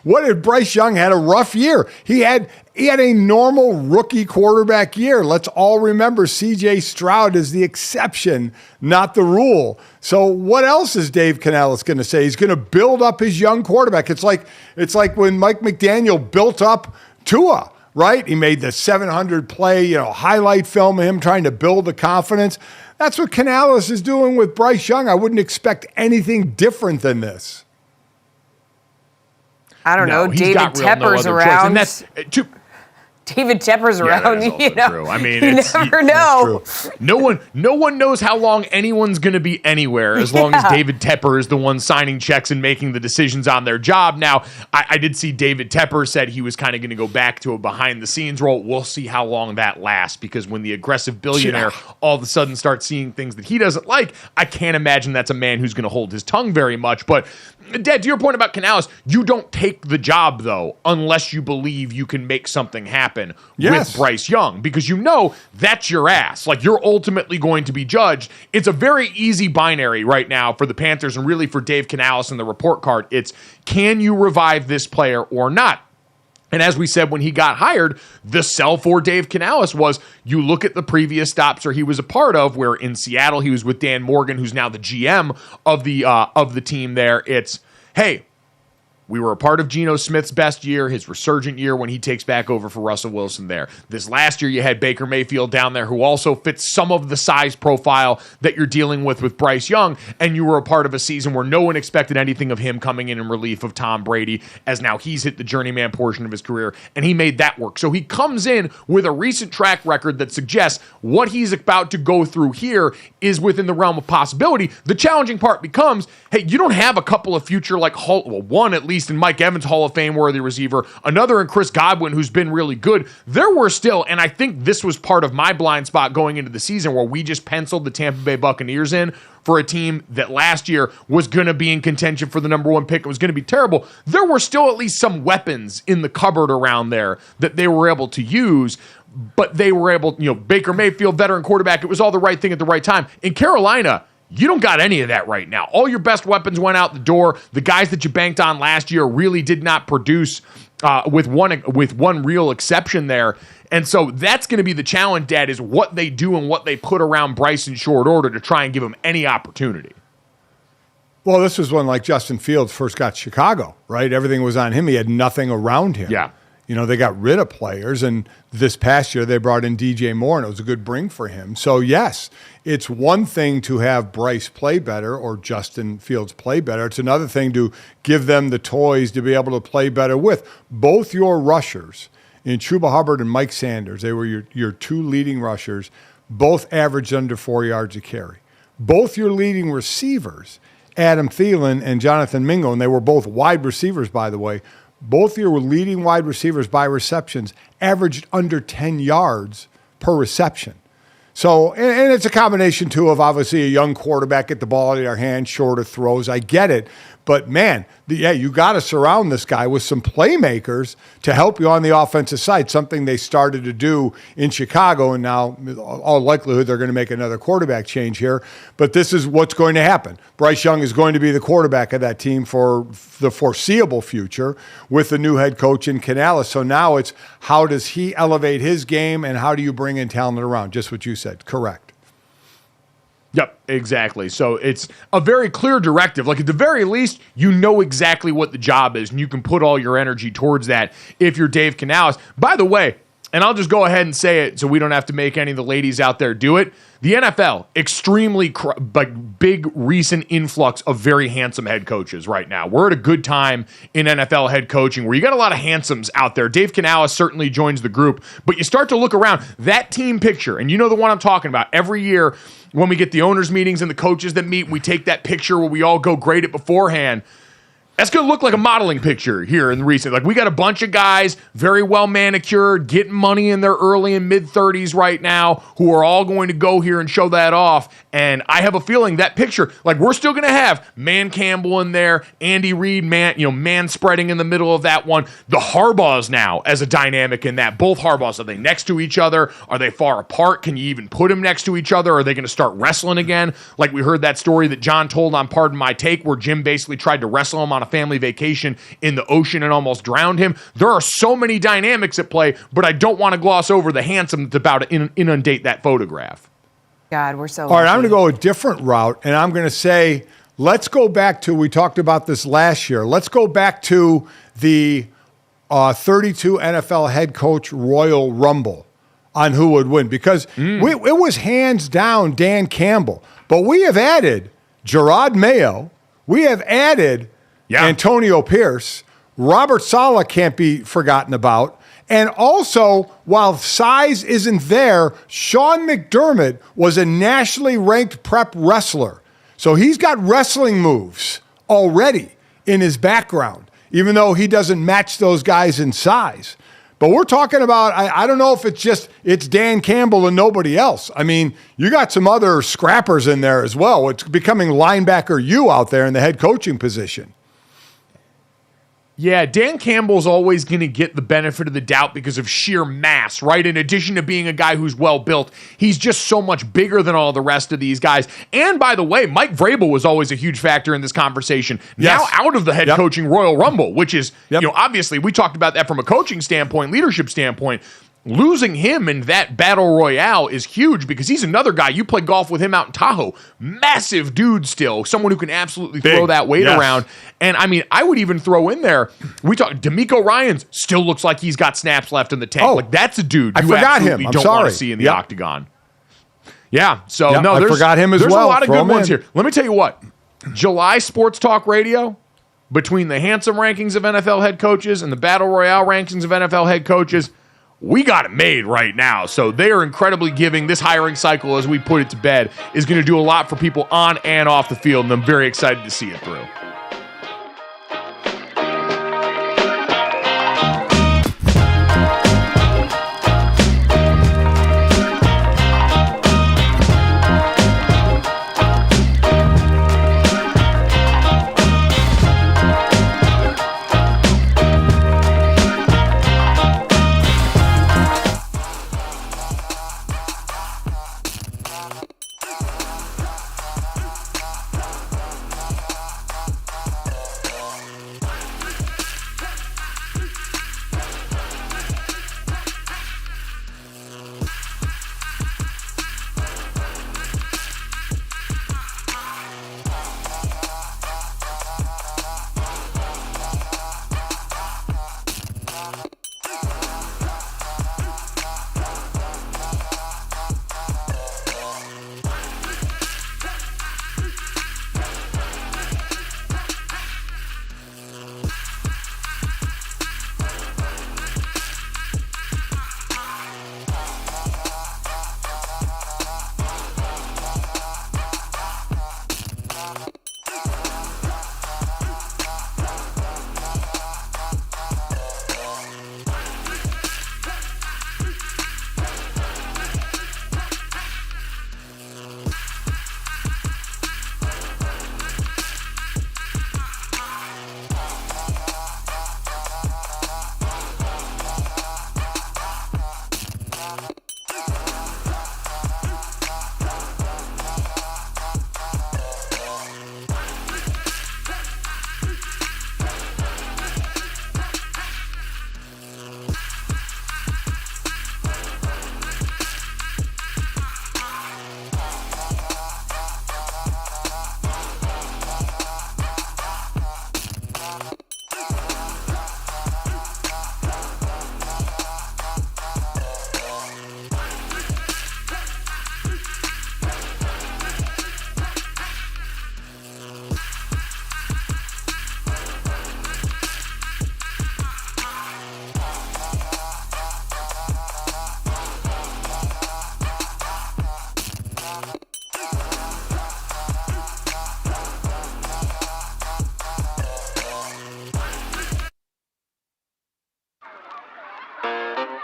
What did Bryce Young had a rough year? He had a normal rookie quarterback year. Let's all remember C.J. Stroud is the exception, not the rule. So what else is Dave Canales going to say? He's going to build up his young quarterback. It's like when Mike McDaniel built up Tua, right? He made the 700 play, highlight film of him trying to build the confidence. That's what Canales is doing with Bryce Young. I wouldn't expect anything different than this. I don't know. David Tepper's around. And that's David Tepper's around. True. You never know. No one knows how long anyone's going to be anywhere as long as David Tepper is the one signing checks and making the decisions on their job. Now, I did see David Tepper said he was kind of going to go back to a behind-the-scenes role. We'll see how long that lasts, because when the aggressive billionaire all of a sudden starts seeing things that he doesn't like, I can't imagine that's a man who's going to hold his tongue very much. But, Dad, to your point about Canales, you don't take the job, though, unless you believe you can make something happen with Bryce Young, because that's your ass. You're ultimately going to be judged. It's a very easy binary right now for the Panthers and really for Dave Canales and the report card. It's, can you revive this player or not? And as we said when he got hired, the sell for Dave Canales was, you look at the previous stops he was a part of, where in Seattle he was with Dan Morgan, who's now the GM of the team there. It's, hey, we were a part of Geno Smith's best year, his resurgent year when he takes back over for Russell Wilson there. This last year, you had Baker Mayfield down there, who also fits some of the size profile that you're dealing with Bryce Young, and you were a part of a season where no one expected anything of him coming in relief of Tom Brady, as now he's hit the journeyman portion of his career, and he made that work. So he comes in with a recent track record that suggests what he's about to go through here is within the realm of possibility. The challenging part becomes, hey, you don't have a couple of future, one at least least in Mike Evans, Hall of Fame worthy receiver, another in Chris Godwin, who's been really good. There were still, and I think this was part of my blind spot going into the season where we just penciled the Tampa Bay Buccaneers in for a team that last year was going to be in contention for the number one pick. It was going to be terrible. There were still at least some weapons in the cupboard around there that they were able to use, but they were able, Baker Mayfield, veteran quarterback, it was all the right thing at the right time. In Carolina, you don't got any of that right now. All your best weapons went out the door. The guys that you banked on last year really did not produce with one real exception there. And so that's going to be the challenge, Dad, is what they do and what they put around Bryce in short order to try and give him any opportunity. Well, this was when, like, Justin Fields first got Chicago, right? Everything was on him. He had nothing around him. Yeah. They got rid of players, and this past year they brought in DJ Moore, and it was a good bring for him. So, yes, it's one thing to have Bryce play better or Justin Fields play better. It's another thing to give them the toys to be able to play better with. Both your rushers, in Chuba Hubbard and Mike Sanders, they were your two leading rushers, both averaged under 4 yards a carry. Both your leading receivers, Adam Thielen and Jonathan Mingo, and they were both wide receivers, by the way, both your leading wide receivers by receptions averaged under 10 yards per reception. So, and it's a combination, too, of obviously a young quarterback, get the ball out of their hands, shorter throws. I get it. But, man, you got to surround this guy with some playmakers to help you on the offensive side, something they started to do in Chicago, and now, all likelihood, they're going to make another quarterback change here. But this is what's going to happen. Bryce Young is going to be the quarterback of that team for the foreseeable future with the new head coach in Canales. So now it's how does he elevate his game and how do you bring in talent around? Just what you said. Correct. Yep, exactly. So it's a very clear directive. Like, at the very least, you know exactly what the job is, and you can put all your energy towards that if you're Dave Canales. By the way, and I'll just go ahead and say it so we don't have to make any of the ladies out there do it. The NFL, extremely big recent influx of very handsome head coaches right now. We're at a good time in NFL head coaching where you got a lot of handsomes out there. Dave Canales certainly joins the group, but you start to look around that team picture, and you know the one I'm talking about. Every year when we get the owners' meetings and the coaches that meet, we take that picture where we all go grade it beforehand. That's going to look like a modeling picture here in the recent. Like, we got a bunch of guys, very well manicured, getting money in their early and mid-30s right now, who are all going to go here and show that off. And I have a feeling that picture, like, we're still going to have Man Campbell in there, Andy Reid, man spreading in the middle of that one. The Harbaughs now as a dynamic in that. Both Harbaughs, are they next to each other? Are they far apart? Can you even put them next to each other? Are they going to start wrestling again? Like we heard that story that John told on Pardon My Take, where Jim basically tried to wrestle him on a family vacation in the ocean and almost drowned him. There are so many dynamics at play, but I don't want to gloss over the handsome that's about to inundate that photograph. God, we're so All right, I'm going to go a different route, and I'm going to say, let's go back to, we talked about this last year, let's go back to the 32 NFL head coach Royal Rumble on who would win, because it was hands down Dan Campbell, but we have added Gerard Mayo, we have added Antonio Pierce, Robert Saleh can't be forgotten about. And also, while size isn't there, Sean McDermott was a nationally ranked prep wrestler. So he's got wrestling moves already in his background, even though he doesn't match those guys in size. But we're talking about, I don't know if it's Dan Campbell and nobody else. I mean, you got some other scrappers in there as well. It's becoming linebacker you out there in the head coaching position. Yeah, Dan Campbell's always going to get the benefit of the doubt because of sheer mass, right? In addition to being a guy who's well-built, he's just so much bigger than all the rest of these guys. And by the way, Mike Vrabel was always a huge factor in this conversation. Yes. Now out of the head coaching Royal Rumble, which is, obviously we talked about that from a coaching standpoint, leadership standpoint. Losing him in that battle royale is huge because he's another guy. You play golf with him out in Tahoe. Massive dude still. Someone who can absolutely throw that weight around. And, I mean, I would even throw in there, DeMeco Ryans still looks like he's got snaps left in the tank. Like, that's a dude you absolutely don't want to see in the octagon. Yeah, so, I forgot him as well. There's a lot of good ones here. Let me tell you what. July Sports Talk Radio, between the handsome rankings of NFL head coaches and the battle royale rankings of NFL head coaches, we got it made right now. So they are incredibly giving. This hiring cycle, as we put it to bed, is going to do a lot for people on and off the field, and I'm very excited to see it through.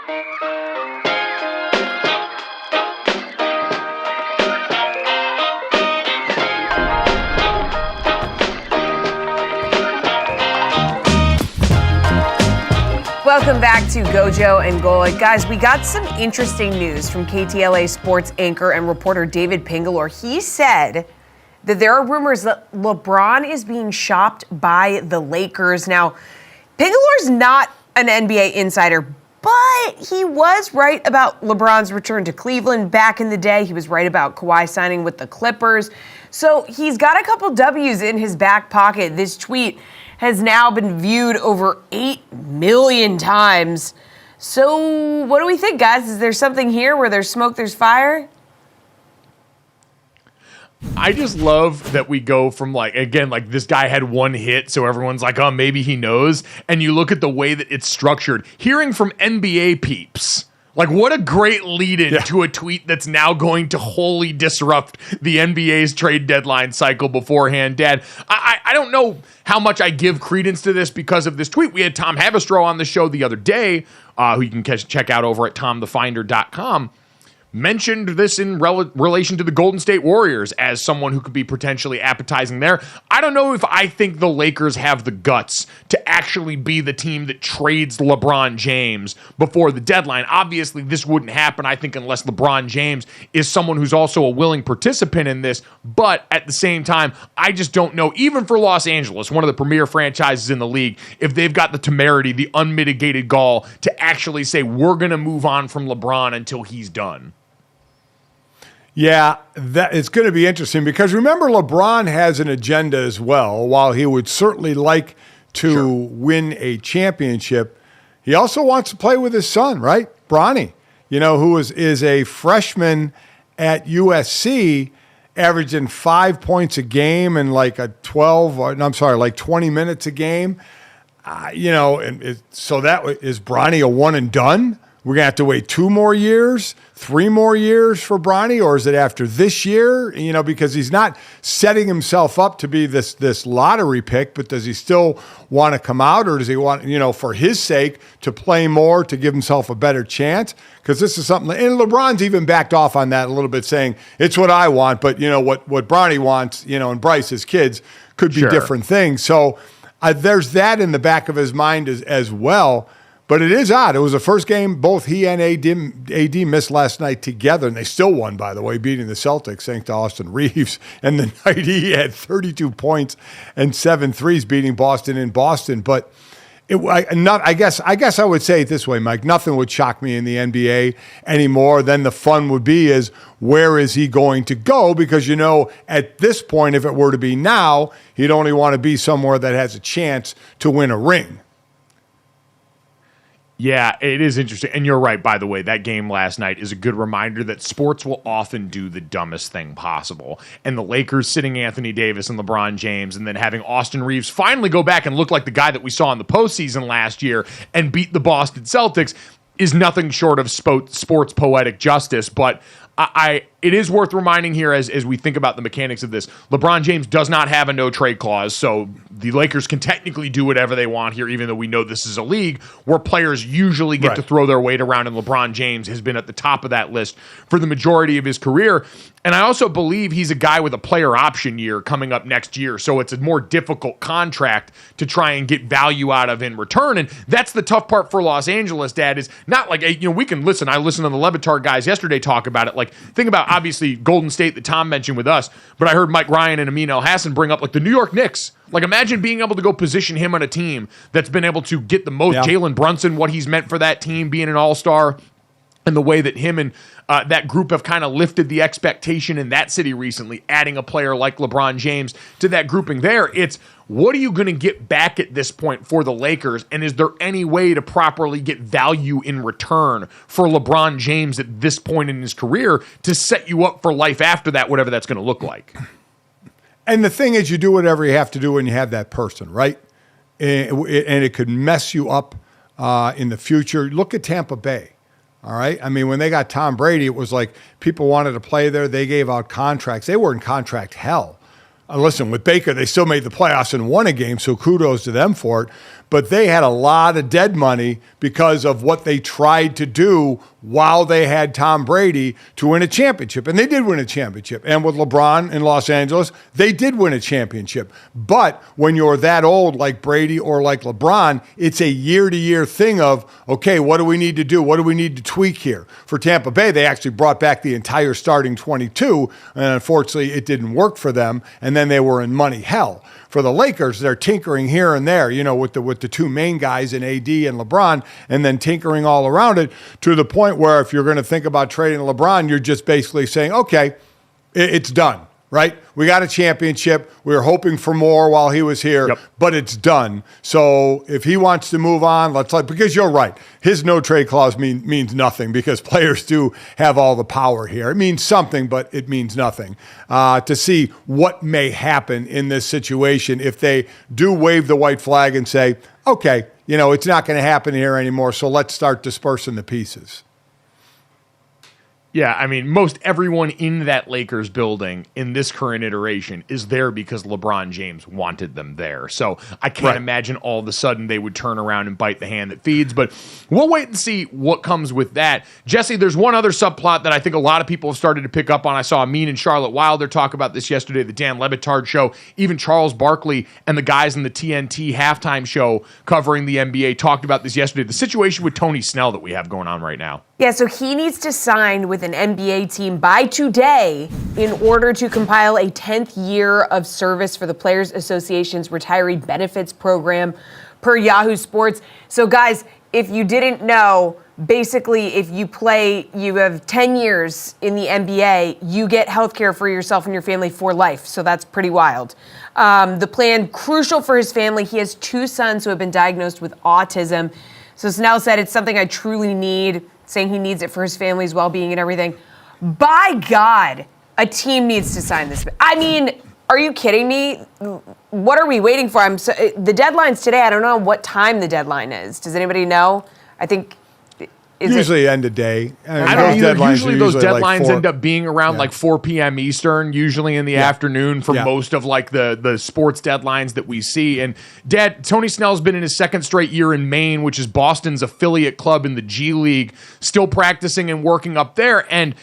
Welcome back to GoJo and Golic. Guys, we got some interesting news from KTLA sports anchor and reporter David Pingalore. He said that there are rumors that LeBron is being shopped by the Lakers. Now, Pingalore's not an NBA insider, but he was right about LeBron's return to Cleveland back in the day. He was right about Kawhi signing with the Clippers. So he's got a couple W's in his back pocket. This tweet has now been viewed over 8 million times. So what do we think, guys? Is there something here where there's smoke, there's fire? I just love that we go from like this guy had one hit, so everyone's like, oh, maybe he knows. And you look at the way that it's structured. Hearing from NBA peeps, like what a great lead-in to a tweet that's now going to wholly disrupt the NBA's trade deadline cycle beforehand. Dad, I don't know how much I give credence to this because of this tweet. We had Tom Havastro on the show the other day, who you can check out over at tomthefinder.com. Mentioned this in relation to the Golden State Warriors as someone who could be potentially appetizing there. I don't know if I think the Lakers have the guts to actually be the team that trades LeBron James before the deadline. Obviously, this wouldn't happen, I think, unless LeBron James is someone who's also a willing participant in this. But at the same time, I just don't know, even for Los Angeles, one of the premier franchises in the league, if they've got the temerity, the unmitigated gall to actually say, we're going to move on from LeBron until he's done. Yeah, that it's going to be interesting because remember, LeBron has an agenda as well. While he would certainly like to win a championship, he also wants to play with his son, right? Bronny, who is a freshman at USC, averaging 5 points a game and like 20 minutes a game. So that is Bronny a one and done? We're going to have to wait 2 more years, 3 more years for Bronny, or is it after this year? Because he's not setting himself up to be this lottery pick, but does he still want to come out, or does he want, for his sake, to play more, to give himself a better chance? Because this is something, and LeBron's even backed off on that a little bit, saying, it's what I want, but, what Bronny wants, and Bryce, his kids, could be different things. So there's that in the back of his mind as well. But it is odd. It was the first game both he and AD missed last night together, and they still won, by the way, beating the Celtics, thanks to Austin Reeves. And the night he had 32 points and 7 threes, beating Boston in Boston. But I guess I would say it this way, Mike. Nothing would shock me in the NBA anymore. Then the fun would be is where is he going to go? Because, at this point, if it were to be now, he'd only want to be somewhere that has a chance to win a ring. Yeah, it is interesting. And you're right, by the way, that game last night is a good reminder that sports will often do the dumbest thing possible. And the Lakers sitting Anthony Davis and LeBron James and then having Austin Reeves finally go back and look like the guy that we saw in the postseason last year and beat the Boston Celtics is nothing short of sports poetic justice. But it is worth reminding here as we think about the mechanics of this. LeBron James does not have a no-trade clause, so the Lakers can technically do whatever they want here, even though we know this is a league where players usually get to throw their weight around, and LeBron James has been at the top of that list for the majority of his career. And I also believe he's a guy with a player option year coming up next year, so it's a more difficult contract to try and get value out of in return. And that's the tough part for Los Angeles, Dad, is not like, we can listen. I listened to the Levitar guys yesterday talk about it. Like, think about, obviously, Golden State that Tom mentioned with us, but I heard Mike Ryan and Amin El-Hassan bring up, like, the New York Knicks. Like, imagine being able to go position him on a team that's been able to get the most. Jalen Brunson, what he's meant for that team, being an all-star, and the way that him and that group have kind of lifted the expectation in that city recently, adding a player like LeBron James to that grouping there. It's, what are you going to get back at this point for the Lakers? And is there any way to properly get value in return for LeBron James at this point in his career to set you up for life after that, whatever that's going to look like? And the thing is, you do whatever you have to do when you have that person, right? And it could mess you up in the future. Look at Tampa Bay. All right. I mean, when they got Tom Brady, it was like people wanted to play there. They gave out contracts. They were in contract hell. Listen, with Baker, they still made the playoffs and won a game, so kudos to them for it. but they had a lot of dead money because of what they tried to do while they had Tom Brady to win a championship. And they did win a championship. And with LeBron in Los Angeles, they did win a championship. But when you're that old, like Brady or like LeBron, it's a year-to-year thing of, okay, what do we need to do? What do we need to tweak here? For Tampa Bay, they actually brought back the entire starting 22, and unfortunately, it didn't work for them, and then they were in money hell. For the Lakers, they're tinkering here and there, with the two main guys in AD and LeBron, and then tinkering all around it to the point where if you're going to think about trading LeBron, you're just basically saying, okay, it's done, right? We got a championship. We were hoping for more while he was here, but it's done. So if he wants to move on, because you're right, his no trade clause means nothing because players do have all the power here. It means something, but it means nothing. To see what may happen in this situation if they do wave the white flag and say, okay, it's not going to happen here anymore, so let's start dispersing the pieces. Yeah, I mean, most everyone in that Lakers building in this current iteration is there because LeBron James wanted them there. So I can't imagine all of a sudden they would turn around and bite the hand that feeds, but we'll wait and see what comes with that. Jesse, there's one other subplot that I think a lot of people have started to pick up on. I saw Amin and Charlotte Wilder talk about this yesterday, the Dan Le Batard show. Even Charles Barkley and the guys in the TNT halftime show covering the NBA talked about this yesterday. The situation with Tony Snell that we have going on right now. Yeah, so he needs to sign with an NBA team by today in order to compile a 10th year of service for the Players Association's retiree benefits program per Yahoo Sports. So guys, if you didn't know, basically if you have 10 years in the NBA, you get healthcare for yourself and your family for life. So that's pretty wild. The plan, crucial for his family. He has 2 sons who have been diagnosed with autism. So Snell said, it's something I truly need, saying he needs it for his family's well-being and everything. By God, a team needs to sign this. I mean, are you kidding me? What are we waiting for? The deadline's today. I don't know what time the deadline is. Does anybody know? I think... Usually end of day. I don't either. Usually those deadlines end up being around like 4 p.m. Eastern, usually in the afternoon for most of like the sports deadlines that we see. And Dad, Tony Snell's been in his 2nd straight year in Maine, which is Boston's affiliate club in the G League, still practicing and working up there. And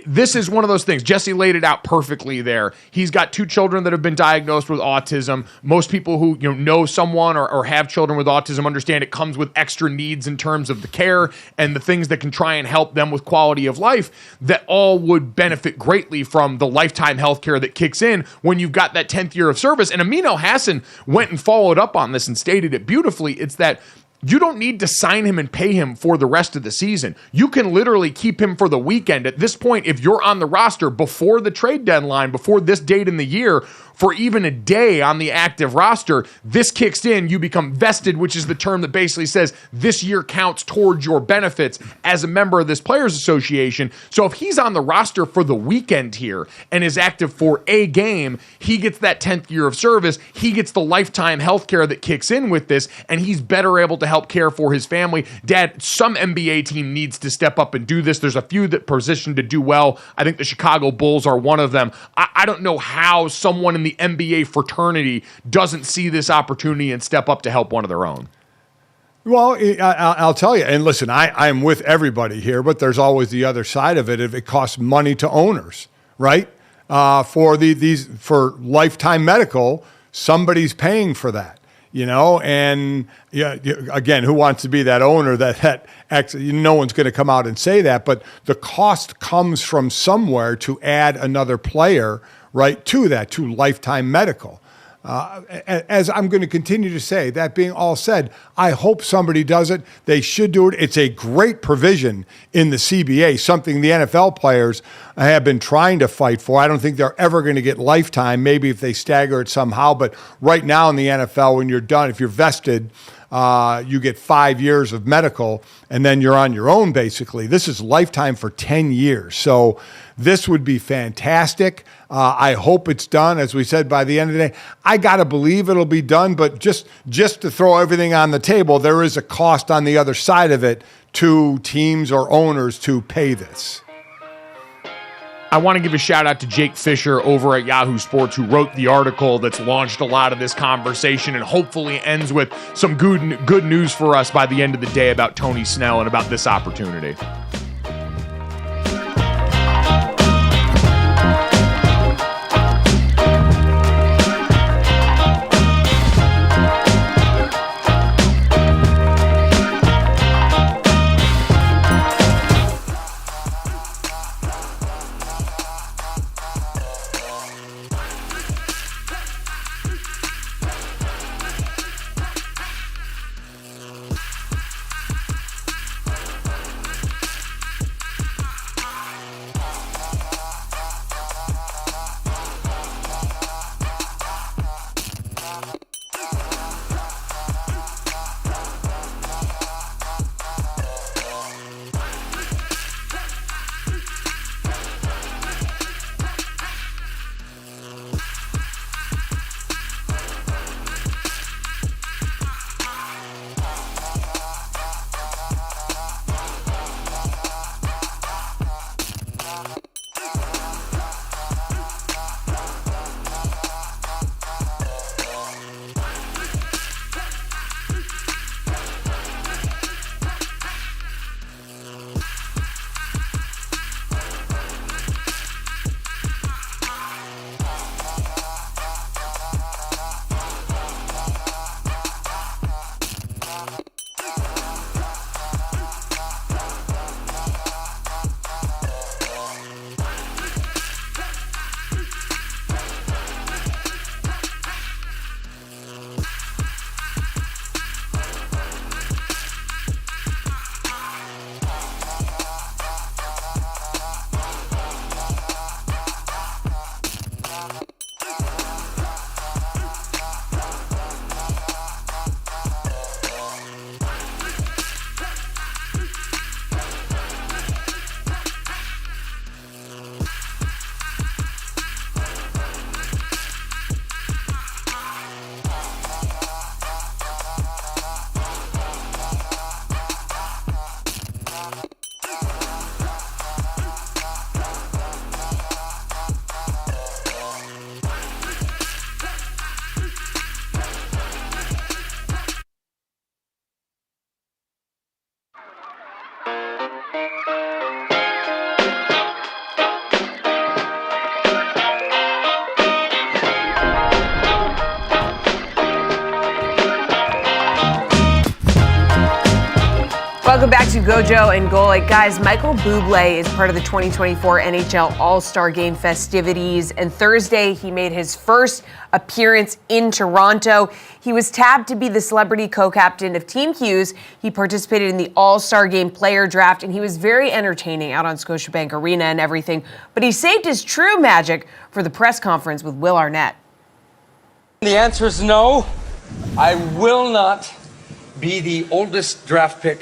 this is one of those things. Jesse laid it out perfectly there. He's got 2 children that have been diagnosed with autism. Most people who know someone or have children with autism understand it comes with extra needs in terms of the care and the things that can try and help them with quality of life that all would benefit greatly from the lifetime health care that kicks in when you've got that 10th year of service. And Amin Hassan went and followed up on this and stated it beautifully. It's that you don't need to sign him and pay him for the rest of the season. You can literally keep him for the weekend. At this point, if you're on the roster before the trade deadline, before this date in the year, for even a day on the active roster, this kicks in, you become vested, which is the term that basically says this year counts towards your benefits as a member of this Players Association. So if he's on the roster for the weekend here and is active for a game, he gets that 10th year of service. He gets the lifetime health care that kicks in with this, and he's better able to help care for his family. Dad, some NBA team needs to step up and do this. There's a few that positioned to do well. I think the Chicago Bulls are one of them. I don't know how someone in the NBA fraternity doesn't see this opportunity and step up to help one of their own. Well, I'll tell you, and listen, I'm with everybody here, but there's always the other side of it. If it costs money to owners, right? For lifetime medical, somebody's paying for that. And again, who wants to be that owner that no one's going to come out and say that, but the cost comes from somewhere to add another player, right, to lifetime medical. As I'm going to continue to say, that being all said, I hope somebody does it. They should do it. It's a great provision in the CBA, something the NFL players have been trying to fight for. I don't think they're ever going to get lifetime, maybe if they stagger it somehow. But right now in the NFL, when you're done, if you're vested, you get 5 years of medical, and then you're on your own, basically. This is lifetime for 10 years. So this would be fantastic. I hope it's done, as we said, by the end of the day. I got to believe it'll be done, but just to throw everything on the table, there is a cost on the other side of it to teams or owners to pay this. I want to give a shout out to Jake Fisher over at Yahoo Sports, who wrote the article that's launched a lot of this conversation and hopefully ends with some good news for us by the end of the day about Tony Snell and about this opportunity. Welcome back to GoJo and Golic. Guys, Michael Bublé is part of the 2024 NHL All-Star Game festivities, and Thursday he made his first appearance in Toronto. He was tabbed to be the celebrity co-captain of Team Q's. He participated in the All-Star Game player draft, and he was very entertaining out on Scotiabank Arena and everything, but he saved his true magic for the press conference with Will Arnett. The answer is no. I will not be the oldest draft pick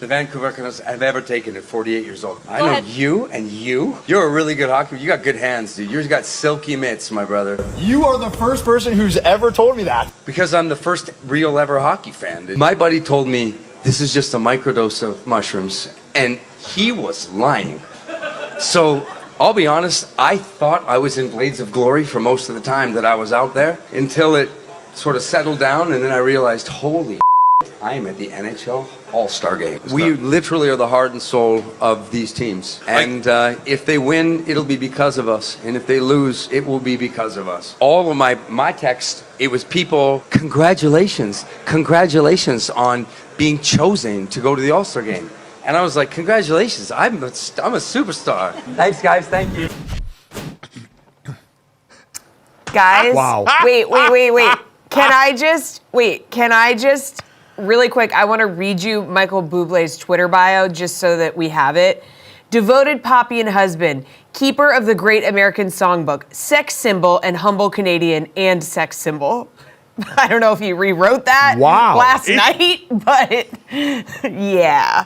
the Vancouver Canucks have ever taken at 48 years old. I know you and you. You're a really good hockey. You got good hands, dude. You've got silky mitts, my brother. You are the first person who's ever told me that. Because I'm the first real ever hockey fan, dude. My buddy told me this is just a microdose of mushrooms, and he was lying. So I'll be honest, I thought I was in Blades of Glory for most of the time that I was out there until it sort of settled down, and then I realized, holy I am at the NHL All-Star Game. We literally are the heart and soul of these teams. And if they win, it'll be because of us. And if they lose, it will be because of us. All of my text, it was people, congratulations on being chosen to go to the All-Star Game. And I was like, congratulations, I'm a superstar. Thanks, guys, thank you. Guys, wow. wait. Can I just, really quick, I want to read you Michael Bublé's Twitter bio just so that we have it. Devoted poppy and husband, keeper of the great American songbook, sex symbol and humble Canadian and sex symbol. I don't know if he rewrote that last night, but yeah.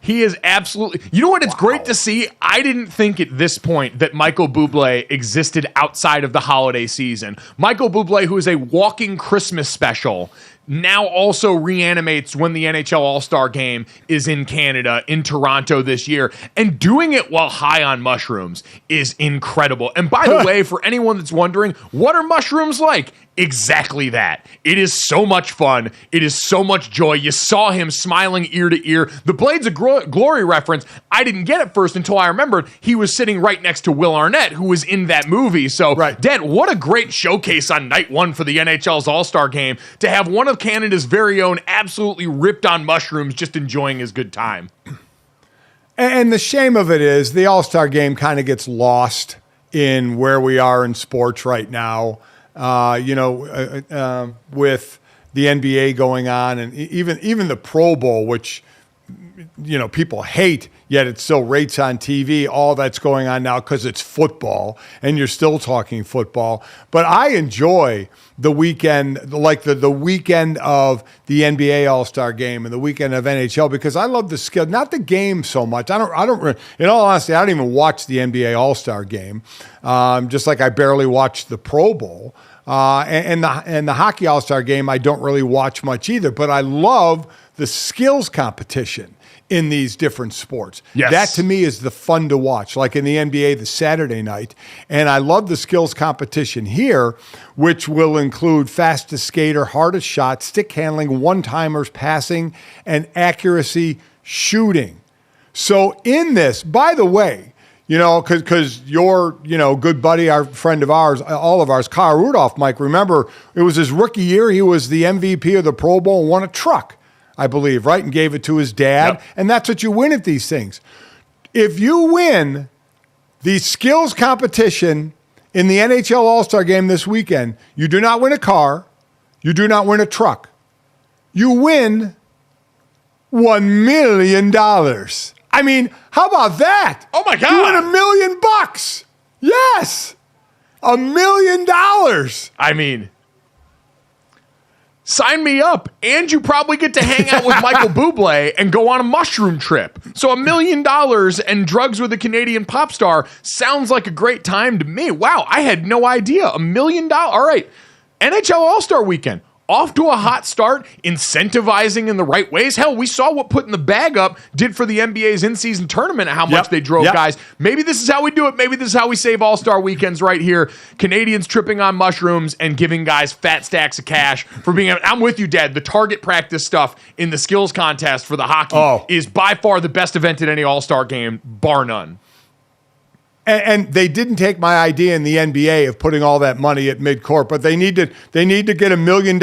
He is absolutely. You know what? It's great to see. I didn't think at this point that Michael Bublé existed outside of the holiday season. Michael Bublé, who is a walking Christmas special, now also reanimates when the NHL All-Star Game is in Canada, in Toronto this year. And doing it while high on mushrooms is incredible. And by the way, for anyone that's wondering, what are mushrooms like? Exactly that. It is so much fun. It is so much joy. You saw him smiling ear to ear. The Blades of Glory reference, I didn't get at first until I remembered he was sitting right next to Will Arnett, who was in that movie. So, Dad, what a great showcase on night one for the NHL's All-Star Game to have one of Canada's very own absolutely ripped on mushrooms just enjoying his good time. And the shame of it is the All-Star Game kind of gets lost in where we are in sports right now. With the NBA going on and even the Pro Bowl, which, people hate, yet it still rates on TV, all that's going on now because it's football and you're still talking football. But I enjoy the weekend, like the weekend of the NBA All-Star Game and the weekend of NHL, because I love the skill, not the game so much. I don't, in all honesty, I don't even watch the NBA All-Star Game. Just like I barely watch the Pro Bowl. And the hockey All-Star Game, I don't really watch much either, but I love the skills competition in these different sports. Yes. That to me is the fun to watch, like in the NBA, the Saturday night. And I love the skills competition here, which will include fastest skater, hardest shot, stick handling, one-timers, passing, and accuracy shooting. So in this, by the way, because your, good buddy, our friend of ours, all of ours, Kyle Rudolph, Mike, remember, it was his rookie year. He was the MVP of the Pro Bowl and won a truck, I believe, right? And gave it to his dad. Yep. And that's what you win at these things. If you win the skills competition in the NHL All-Star Game this weekend, you do not win a car. You do not win a truck. You win $1 million. I mean, how about that? Oh my God. You win $1 million. Yes. $1 million. I mean, sign me up. And you probably get to hang out with Michael Bublé and go on a mushroom trip. So $1 million and drugs with a Canadian pop star sounds like a great time to me. Wow, I had no idea. $1 million. All right. NHL All-Star Weekend. Off to a hot start, incentivizing in the right ways. Hell, we saw what putting the bag up did for the NBA's in-season tournament and how much they drove guys. Maybe this is how we do it. Maybe this is how we save All-Star Weekends right here. Canadians tripping on mushrooms and giving guys fat stacks of cash for being. I'm with you, Dad. The target practice stuff in the skills contest for the hockey is by far the best event at any All-Star game, bar none. And they didn't take my idea in the NBA of putting all that money at midcourt, but they need to get $1 million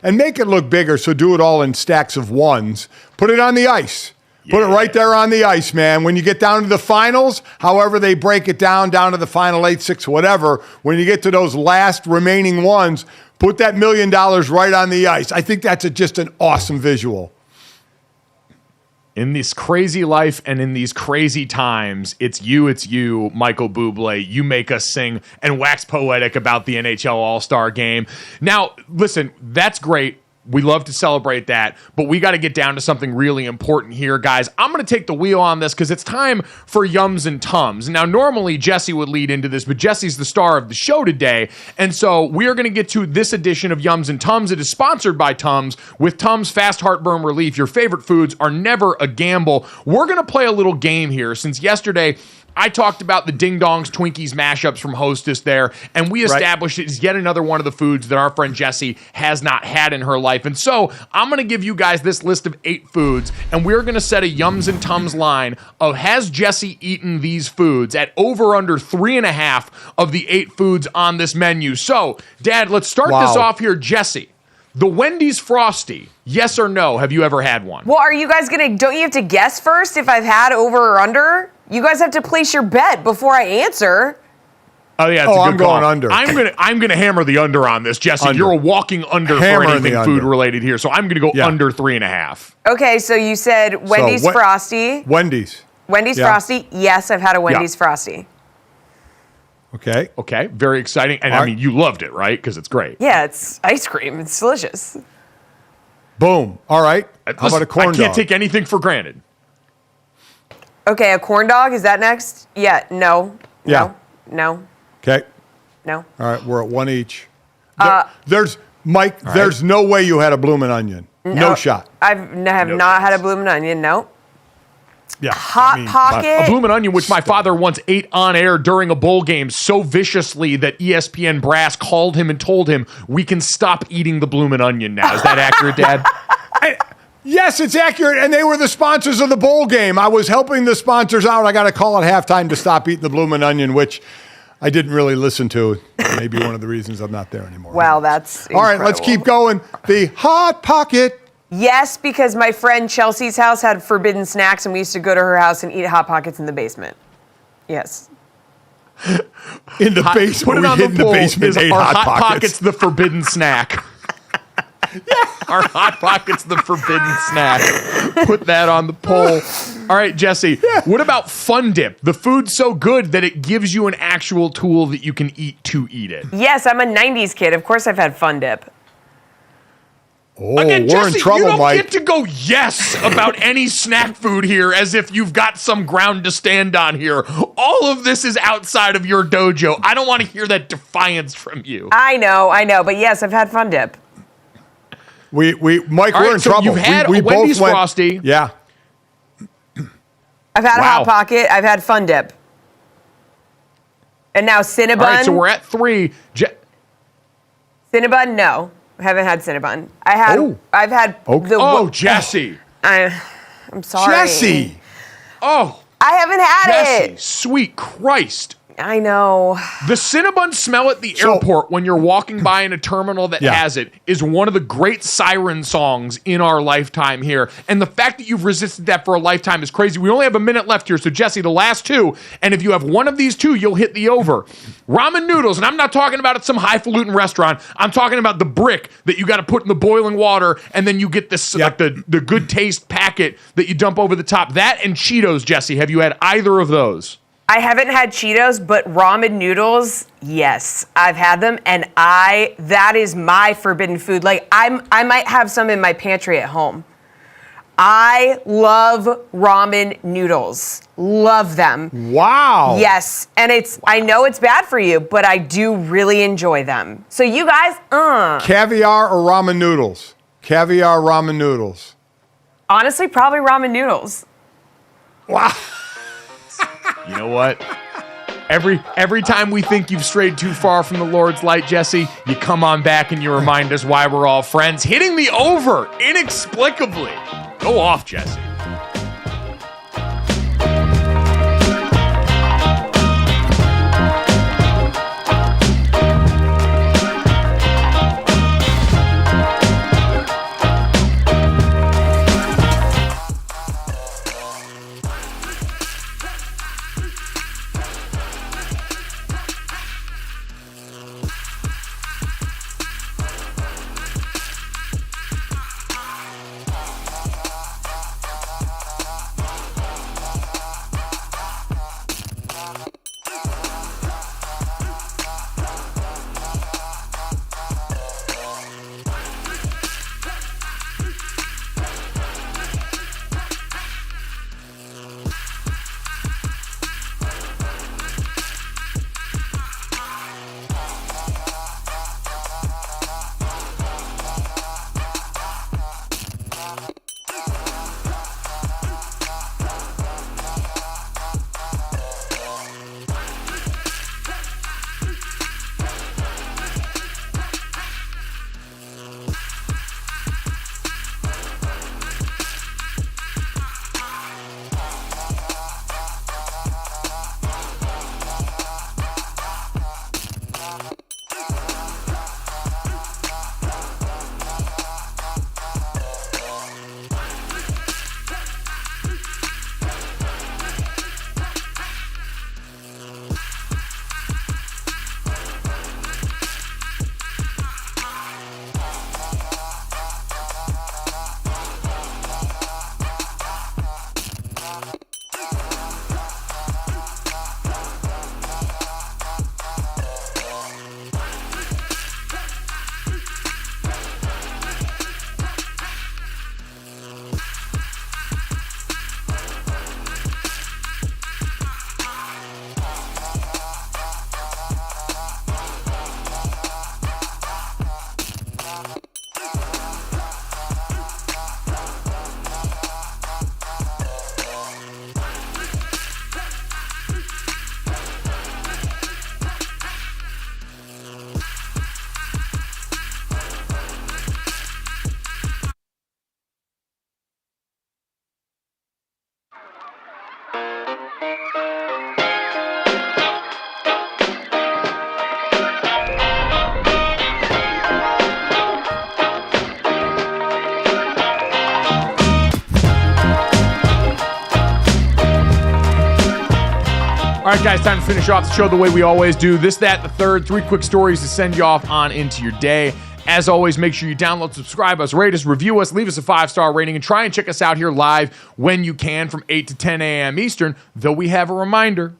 and make it look bigger. So do it all in stacks of ones. Put it on the ice. Yeah. Put it right there on the ice, man. When you get down to the finals, however they break it down to the final 8, 6, whatever, when you get to those last remaining ones, put that $1 million right on the ice. I think that's just an awesome visual. In this crazy life and in these crazy times, it's you, Michael Bublé. You make us sing and wax poetic about the NHL All-Star Game. Now, listen, that's great. We love to celebrate that, but we got to get down to something really important here, guys. I'm going to take the wheel on this because it's time for Yums and Tums. Now, normally Jesse would lead into this, but Jesse's the star of the show today, and so we are going to get to this edition of Yums and Tums. It is sponsored by Tums. With Tums Fast Heartburn Relief, your favorite foods are never a gamble. We're going to play a little game here since yesterday I talked about the Ding Dongs Twinkies mashups from Hostess there, and we established it is yet another one of the foods that our friend Jessie has not had in her life. And so I'm going to give you guys this list of 8 foods, and we're going to set a Yums and Tums line of has Jessie eaten these foods at over under 3.5 of the 8 foods on this menu. So, Dad, let's start this off here. Jessie, the Wendy's Frosty, yes or no? Have you ever had one? Well, are you guys don't you have to guess first if I've had over or under? You guys have to place your bet before I answer. Oh yeah, it's a good I'm call. going under. I'm gonna hammer the under on this, Jesse. Under. You're a walking under for anything food related here, so I'm gonna go under 3.5. Okay, so you said Wendy's Frosty. Wendy's Frosty. Yes, I've had a Wendy's Frosty. Okay. Very exciting, and I mean you loved it, right? Because it's great. Yeah, it's ice cream. It's delicious. Boom. All right. How about a corn dog? I can't take anything for granted. Okay, a corn dog, is that next? Yeah, no. Yeah. No. Okay. No. All right, we're at one each. There's no way you had a bloomin' onion. No shot. I have not had a bloomin' onion, no. Yeah. Hot Pocket. A bloomin' onion, which my father once ate on air during a bowl game so viciously that ESPN brass called him and told him, we can stop eating the bloomin' onion now. Is that accurate, Dad? Yes, it's accurate, and they were the sponsors of the bowl game. I was helping the sponsors out. I got a call at halftime to stop eating the bloomin' onion, which I didn't really listen to. Maybe one of the reasons I'm not there anymore. Wow, that's all right. Let's keep going. The Hot Pocket. Yes, because my friend Chelsea's house had forbidden snacks, and we used to go to her house and eat Hot Pockets in the basement. Yes. In the basement. Put it on the poll. Is ate our Hot Pockets the forbidden snack? Our Hot Pockets the forbidden snack. Put that on the poll. All right, Jesse. What about Fun Dip? The food's so good that it gives you an actual tool that you can eat to eat it. Yes, I'm a 90s kid. Of course I've had Fun Dip. Oh, again, we're Jesse, in trouble, you don't Mike. get to go yes about any snack food here as if you've got some ground to stand on here. All of this is outside of your dojo. I don't want to hear that defiance from you. I know, but yes, I've had Fun Dip. Mike, All we're in trouble. You've had we a Wendy's both went, Frosty. Yeah. I've had a Hot Pocket. I've had Fun Dip. And now Cinnabon. All right, so we're at 3. Cinnabon, no. I haven't had Cinnabon. I've had Jesse. I'm sorry. Jesse. Oh. I haven't had Jesse, it. Sweet Christ. I know. The Cinnabon smell at the airport when you're walking by in a terminal that has it is one of the great siren songs in our lifetime here. And the fact that you've resisted that for a lifetime is crazy. We only have a minute left here. So, Jesse, the last 2. And if you have one of these 2, you'll hit the over. Ramen noodles. And I'm not talking about at some highfalutin restaurant. I'm talking about the brick that you got to put in the boiling water. And then you get this, like the good taste packet that you dump over the top. That and Cheetos, Jesse. Have you had either of those? I haven't had Cheetos, but ramen noodles, yes, I've had them, and that is my forbidden food. Like I might have some in my pantry at home. I love ramen noodles. Love them. Wow. Yes, and I know it's bad for you, but I do really enjoy them. So you guys, Caviar or ramen noodles? Caviar, ramen noodles. Honestly, probably ramen noodles. Wow. You know what? Every time we think you've strayed too far from the Lord's light, Jesse, you come on back and you remind us why we're all friends. Hitting the over inexplicably. Go off, Jesse. All right, guys, time to finish off the show the way we always do. This, that, the third. 3 quick stories to send you off on into your day. As always, make sure you download, subscribe us, rate us, review us, leave us a 5-star rating, and try and check us out here live when you can from 8 to 10 a.m. Eastern, though we have a reminder.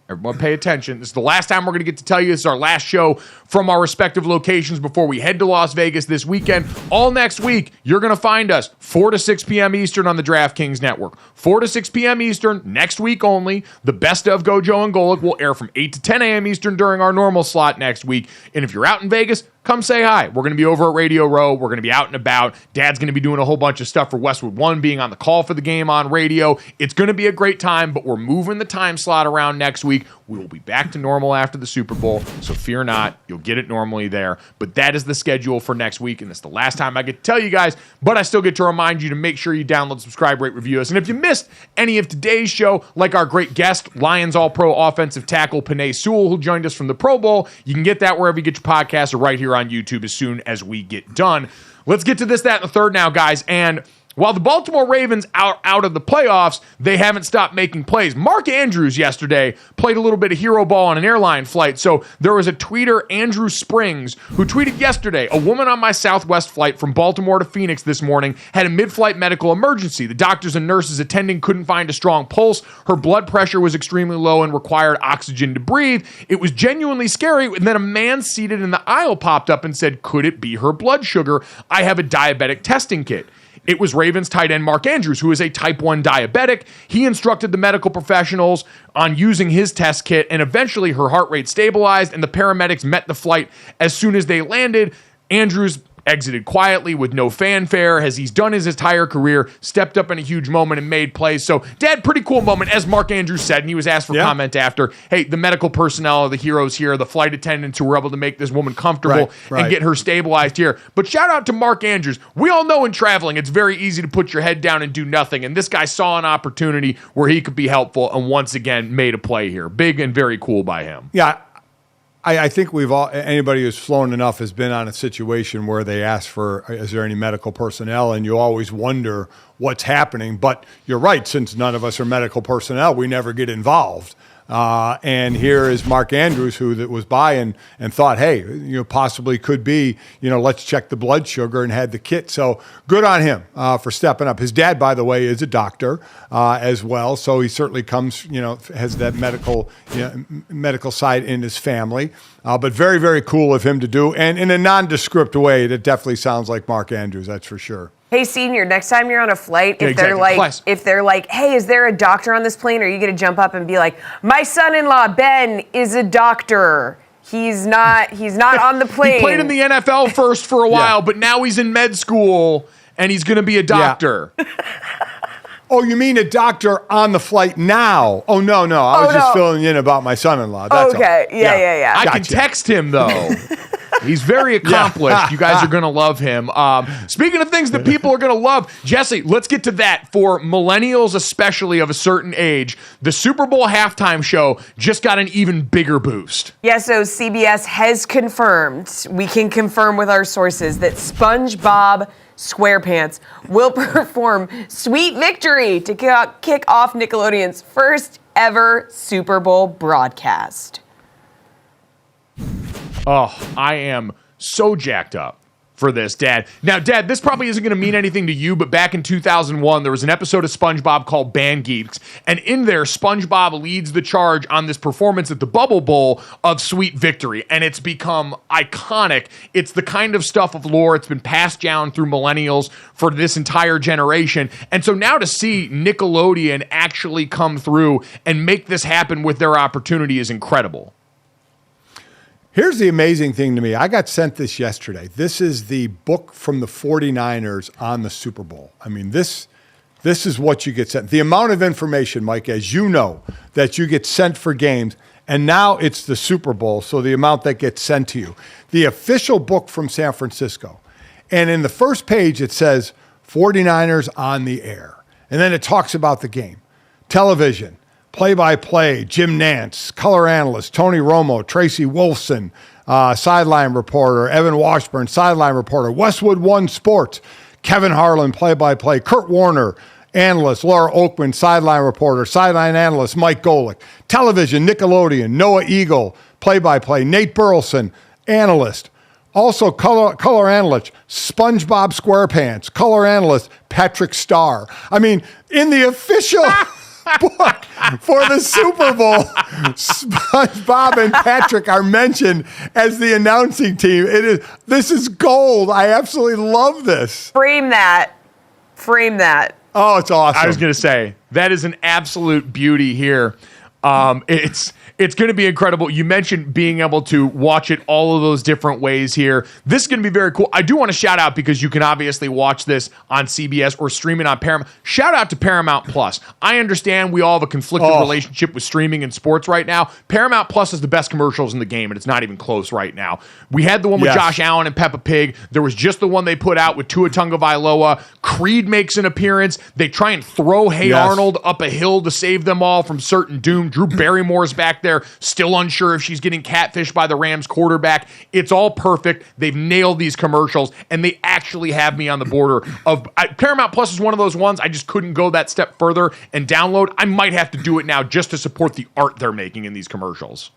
Everyone pay attention. This is the last time we're going to get to tell you. This is our last show from our respective locations before we head to Las Vegas this weekend. All next week, you're going to find us 4 to 6 p.m. Eastern on the DraftKings Network. 4 to 6 p.m. Eastern, next week only. The best of GoJo and Golic will air from 8 to 10 a.m. Eastern during our normal slot next week. And if you're out in Vegas, come say hi. We're going to be over at Radio Row. We're going to be out and about. Dad's going to be doing a whole bunch of stuff for Westwood One, being on the call for the game on radio. It's going to be a great time, but we're moving the time slot around next week. We will be back to normal after the Super Bowl, so fear not. You'll get it normally there. But that is the schedule for next week, and it's the last time I get to tell you guys, but I still get to remind you to make sure you download, subscribe, rate, review us. And if you missed any of today's show, like our great guest, Lions All-Pro offensive tackle Penei Sewell, who joined us from the Pro Bowl, you can get that wherever you get your podcasts or right here on YouTube as soon as we get done. Let's get to this, that, and the third now, guys. And while the Baltimore Ravens are out of the playoffs, they haven't stopped making plays. Mark Andrews yesterday played a little bit of hero ball on an airline flight. So there was a tweeter, Andrew Springs, who tweeted yesterday, a woman on my Southwest flight from Baltimore to Phoenix this morning had a mid-flight medical emergency. The doctors and nurses attending couldn't find a strong pulse. Her blood pressure was extremely low and required oxygen to breathe. It was genuinely scary. And then a man seated in the aisle popped up and said, could it be her blood sugar? I have a diabetic testing kit. It was Ravens tight end Mark Andrews, who is a type 1 diabetic. He instructed the medical professionals on using his test kit, and eventually her heart rate stabilized, and the paramedics met the flight as soon as they landed. Andrews exited quietly with no fanfare, as he's done his entire career, stepped up in a huge moment and made plays. So, Dad, pretty cool moment, as Mark Andrews said, and he was asked for comment after, hey, the medical personnel are the heroes here, the flight attendants who were able to make this woman comfortable and get her stabilized here. But shout out to Mark Andrews. We all know in traveling, it's very easy to put your head down and do nothing, and this guy saw an opportunity where he could be helpful and once again made a play here. Big and very cool by him. Yeah. I think anybody who's flown enough has been on a situation where they ask for, is there any medical personnel? And you always wonder what's happening. But you're right, since none of us are medical personnel, we never get involved. And here is Mark Andrews, who that was by and thought, hey, possibly could be, let's check the blood sugar, and had the kit. So good on him for stepping up. His dad, by the way, is a doctor as well. So he certainly comes, has that medical side in his family. But very, very cool of him to do. And in a nondescript way, that definitely sounds like Mark Andrews, that's for sure. Hey, Senior, next time you're on a flight, if they're like, hey, is there a doctor on this plane? Are you going to jump up and be like, my son-in-law, Ben, is a doctor. He's not on the plane. He played in the NFL first for a while, but now he's in med school, and he's going to be a doctor. Yeah. Oh, you mean a doctor on the flight now? Oh, no. I was just filling in about my son-in-law. That's okay. all. Yeah. I can text him, though. He's very accomplished. Yeah. You guys are going to love him. Speaking of things that people are going to love, Jesse, let's get to that. For millennials, especially of a certain age, the Super Bowl halftime show just got an even bigger boost. Yeah, so CBS has confirmed, we can confirm with our sources, that SpongeBob SquarePants will perform Sweet Victory to kick off Nickelodeon's first ever Super Bowl broadcast. Oh, I am so jacked up for this, Dad. Now, Dad, this probably isn't going to mean anything to you, but back in 2001, there was an episode of SpongeBob called Band Geeks, and in there, SpongeBob leads the charge on this performance at the Bubble Bowl of Sweet Victory, and it's become iconic. It's the kind of stuff of lore. It's been passed down through millennials for this entire generation, and so now to see Nickelodeon actually come through and make this happen with their opportunity is incredible. Here's the amazing thing to me. I got sent this yesterday. This is the book from the 49ers on the Super Bowl. I mean, this is what you get sent. The amount of information, Mike, as you know, that you get sent for games, and now it's the Super Bowl, so the amount that gets sent to you. The official book from San Francisco. And in the first page, it says 49ers on the air. And then it talks about the game. Television. Play-by-play, Jim Nantz, color analyst, Tony Romo, Tracy Wolfson, sideline reporter, Evan Washburn, sideline reporter, Westwood One Sports, Kevin Harlan, play-by-play, Kurt Warner, analyst Laura Oakman, sideline reporter, sideline analyst Mike Golic, television Nickelodeon, Noah Eagle, play-by-play, Nate Burleson, analyst. Also, color analyst, SpongeBob SquarePants. Color analyst, Patrick Starr. I mean, in the official book for the Super Bowl, SpongeBob and Patrick are mentioned as the announcing team. This is gold. I absolutely love this. Frame that. Oh, it's awesome. I was going to say, that is an absolute beauty here. It's going to be incredible. You mentioned being able to watch it all of those different ways here. This is going to be very cool. I do want to shout out, because you can obviously watch this on CBS or stream it on Paramount. Shout out to Paramount Plus. I understand we all have a conflicted relationship with streaming and sports right now. Paramount Plus is the best commercials in the game, and it's not even close right now. We had the one with Josh Allen and Peppa Pig. There was just the one they put out with Tua Tagovailoa. Creed makes an appearance. They try and throw Hey Arnold up a hill to save them all from certain doom. Drew Barrymore's back there, still unsure if she's getting catfished by the Rams quarterback. It's all perfect. They've nailed these commercials, and they actually have me on the border of Paramount Plus is one of those ones I just couldn't go that step further and download. I might have to do it now just to support the art they're making in these commercials.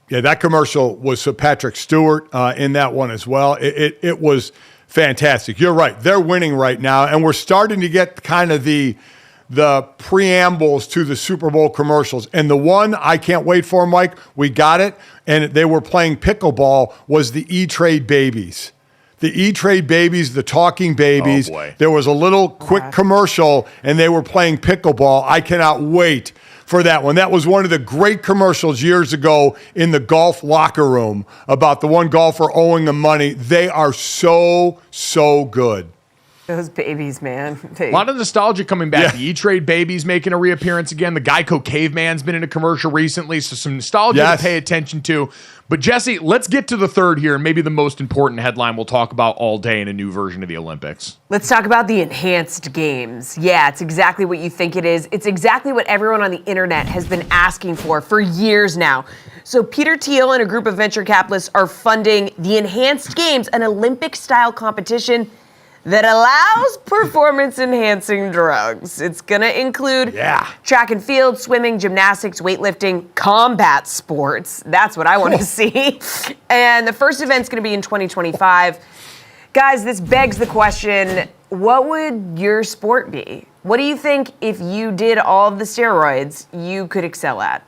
Yeah, that commercial was for Patrick Stewart in that one as well. It was fantastic. You're right. They're winning right now, and we're starting to get kind of the preambles to the Super Bowl commercials. And the one I can't wait for, Mike, we got it, and they were playing pickleball, was the E-Trade Babies. The E-Trade Babies, the talking babies. Oh, boy. There was a little quick commercial, and they were playing pickleball. I cannot wait for that one. That was one of the great commercials years ago in the golf locker room about the one golfer owing them money. They are so good. Those babies, man. A lot of nostalgia coming back. The E-Trade Babies making a reappearance again. The Geico Caveman's been in a commercial recently, so some nostalgia to pay attention to. But Jesse, let's get to the third here, and maybe the most important headline we'll talk about all day in a new version of the Olympics. Let's talk about the enhanced games. Yeah, it's exactly what you think it is. It's exactly what everyone on the internet has been asking for years now. So Peter Thiel and a group of venture capitalists are funding the enhanced games, an Olympic-style competition that allows performance-enhancing drugs. It's going to include track and field, swimming, gymnastics, weightlifting, combat sports. That's what I want to see. And the first event's going to be in 2025. Guys, this begs the question, what would your sport be? What do you think, if you did all of the steroids, you could excel at?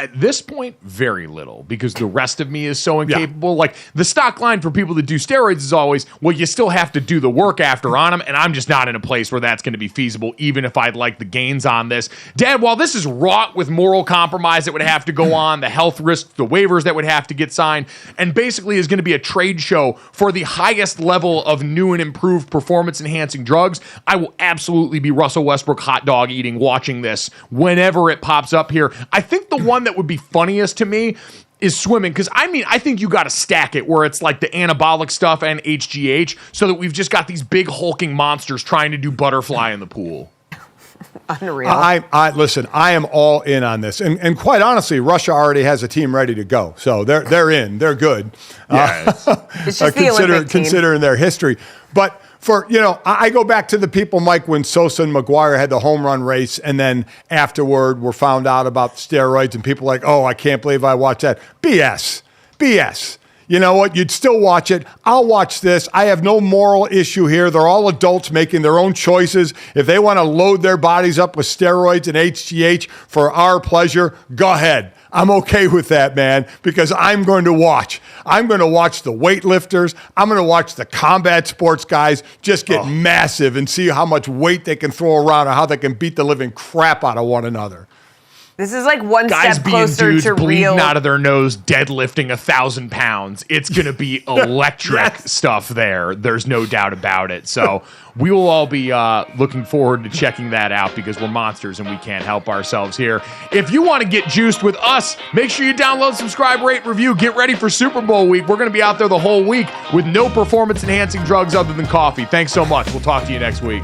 At this point, very little, because the rest of me is so incapable. Like, the stock line for people that do steroids is always, well, you still have to do the work after on them, and I'm just not in a place where that's going to be feasible, even if I'd like the gains on this. Dad, while this is wrought with moral compromise that would have to go on, the health risks, the waivers that would have to get signed, and basically is going to be a trade show for the highest level of new and improved performance-enhancing drugs, I will absolutely be Russell Westbrook hot dog eating watching this whenever it pops up here. I think the one that would be funniest to me is swimming, because I think you got to stack it where it's like the anabolic stuff and HGH, so that we've just got these big hulking monsters trying to do butterfly in the pool. Unreal. Listen, I am all in on this, and quite honestly, Russia already has a team ready to go, so they're in, they're good. Yeah, it's just the Olympic team. Considering their history, but. I go back to the people, Mike, when Sosa and McGuire had the home run race, and then afterward were found out about steroids, and people like, oh, I can't believe I watched that. BS. You know what? You'd still watch it. I'll watch this. I have no moral issue here. They're all adults making their own choices. If they want to load their bodies up with steroids and HGH for our pleasure, go ahead. I'm okay with that, man, because I'm going to watch. I'm going to watch the weightlifters. I'm going to watch the combat sports guys just get massive and see how much weight they can throw around and how they can beat the living crap out of one another. This is like one Guys step being closer dudes to bleeding real. out of their nose, deadlifting 1,000 pounds. It's going to be electric stuff there. There's no doubt about it. So we will all be looking forward to checking that out, because we're monsters and we can't help ourselves here. If you want to get juiced with us, make sure you download, subscribe, rate, review. Get ready for Super Bowl week. We're going to be out there the whole week with no performance-enhancing drugs other than coffee. Thanks so much. We'll talk to you next week.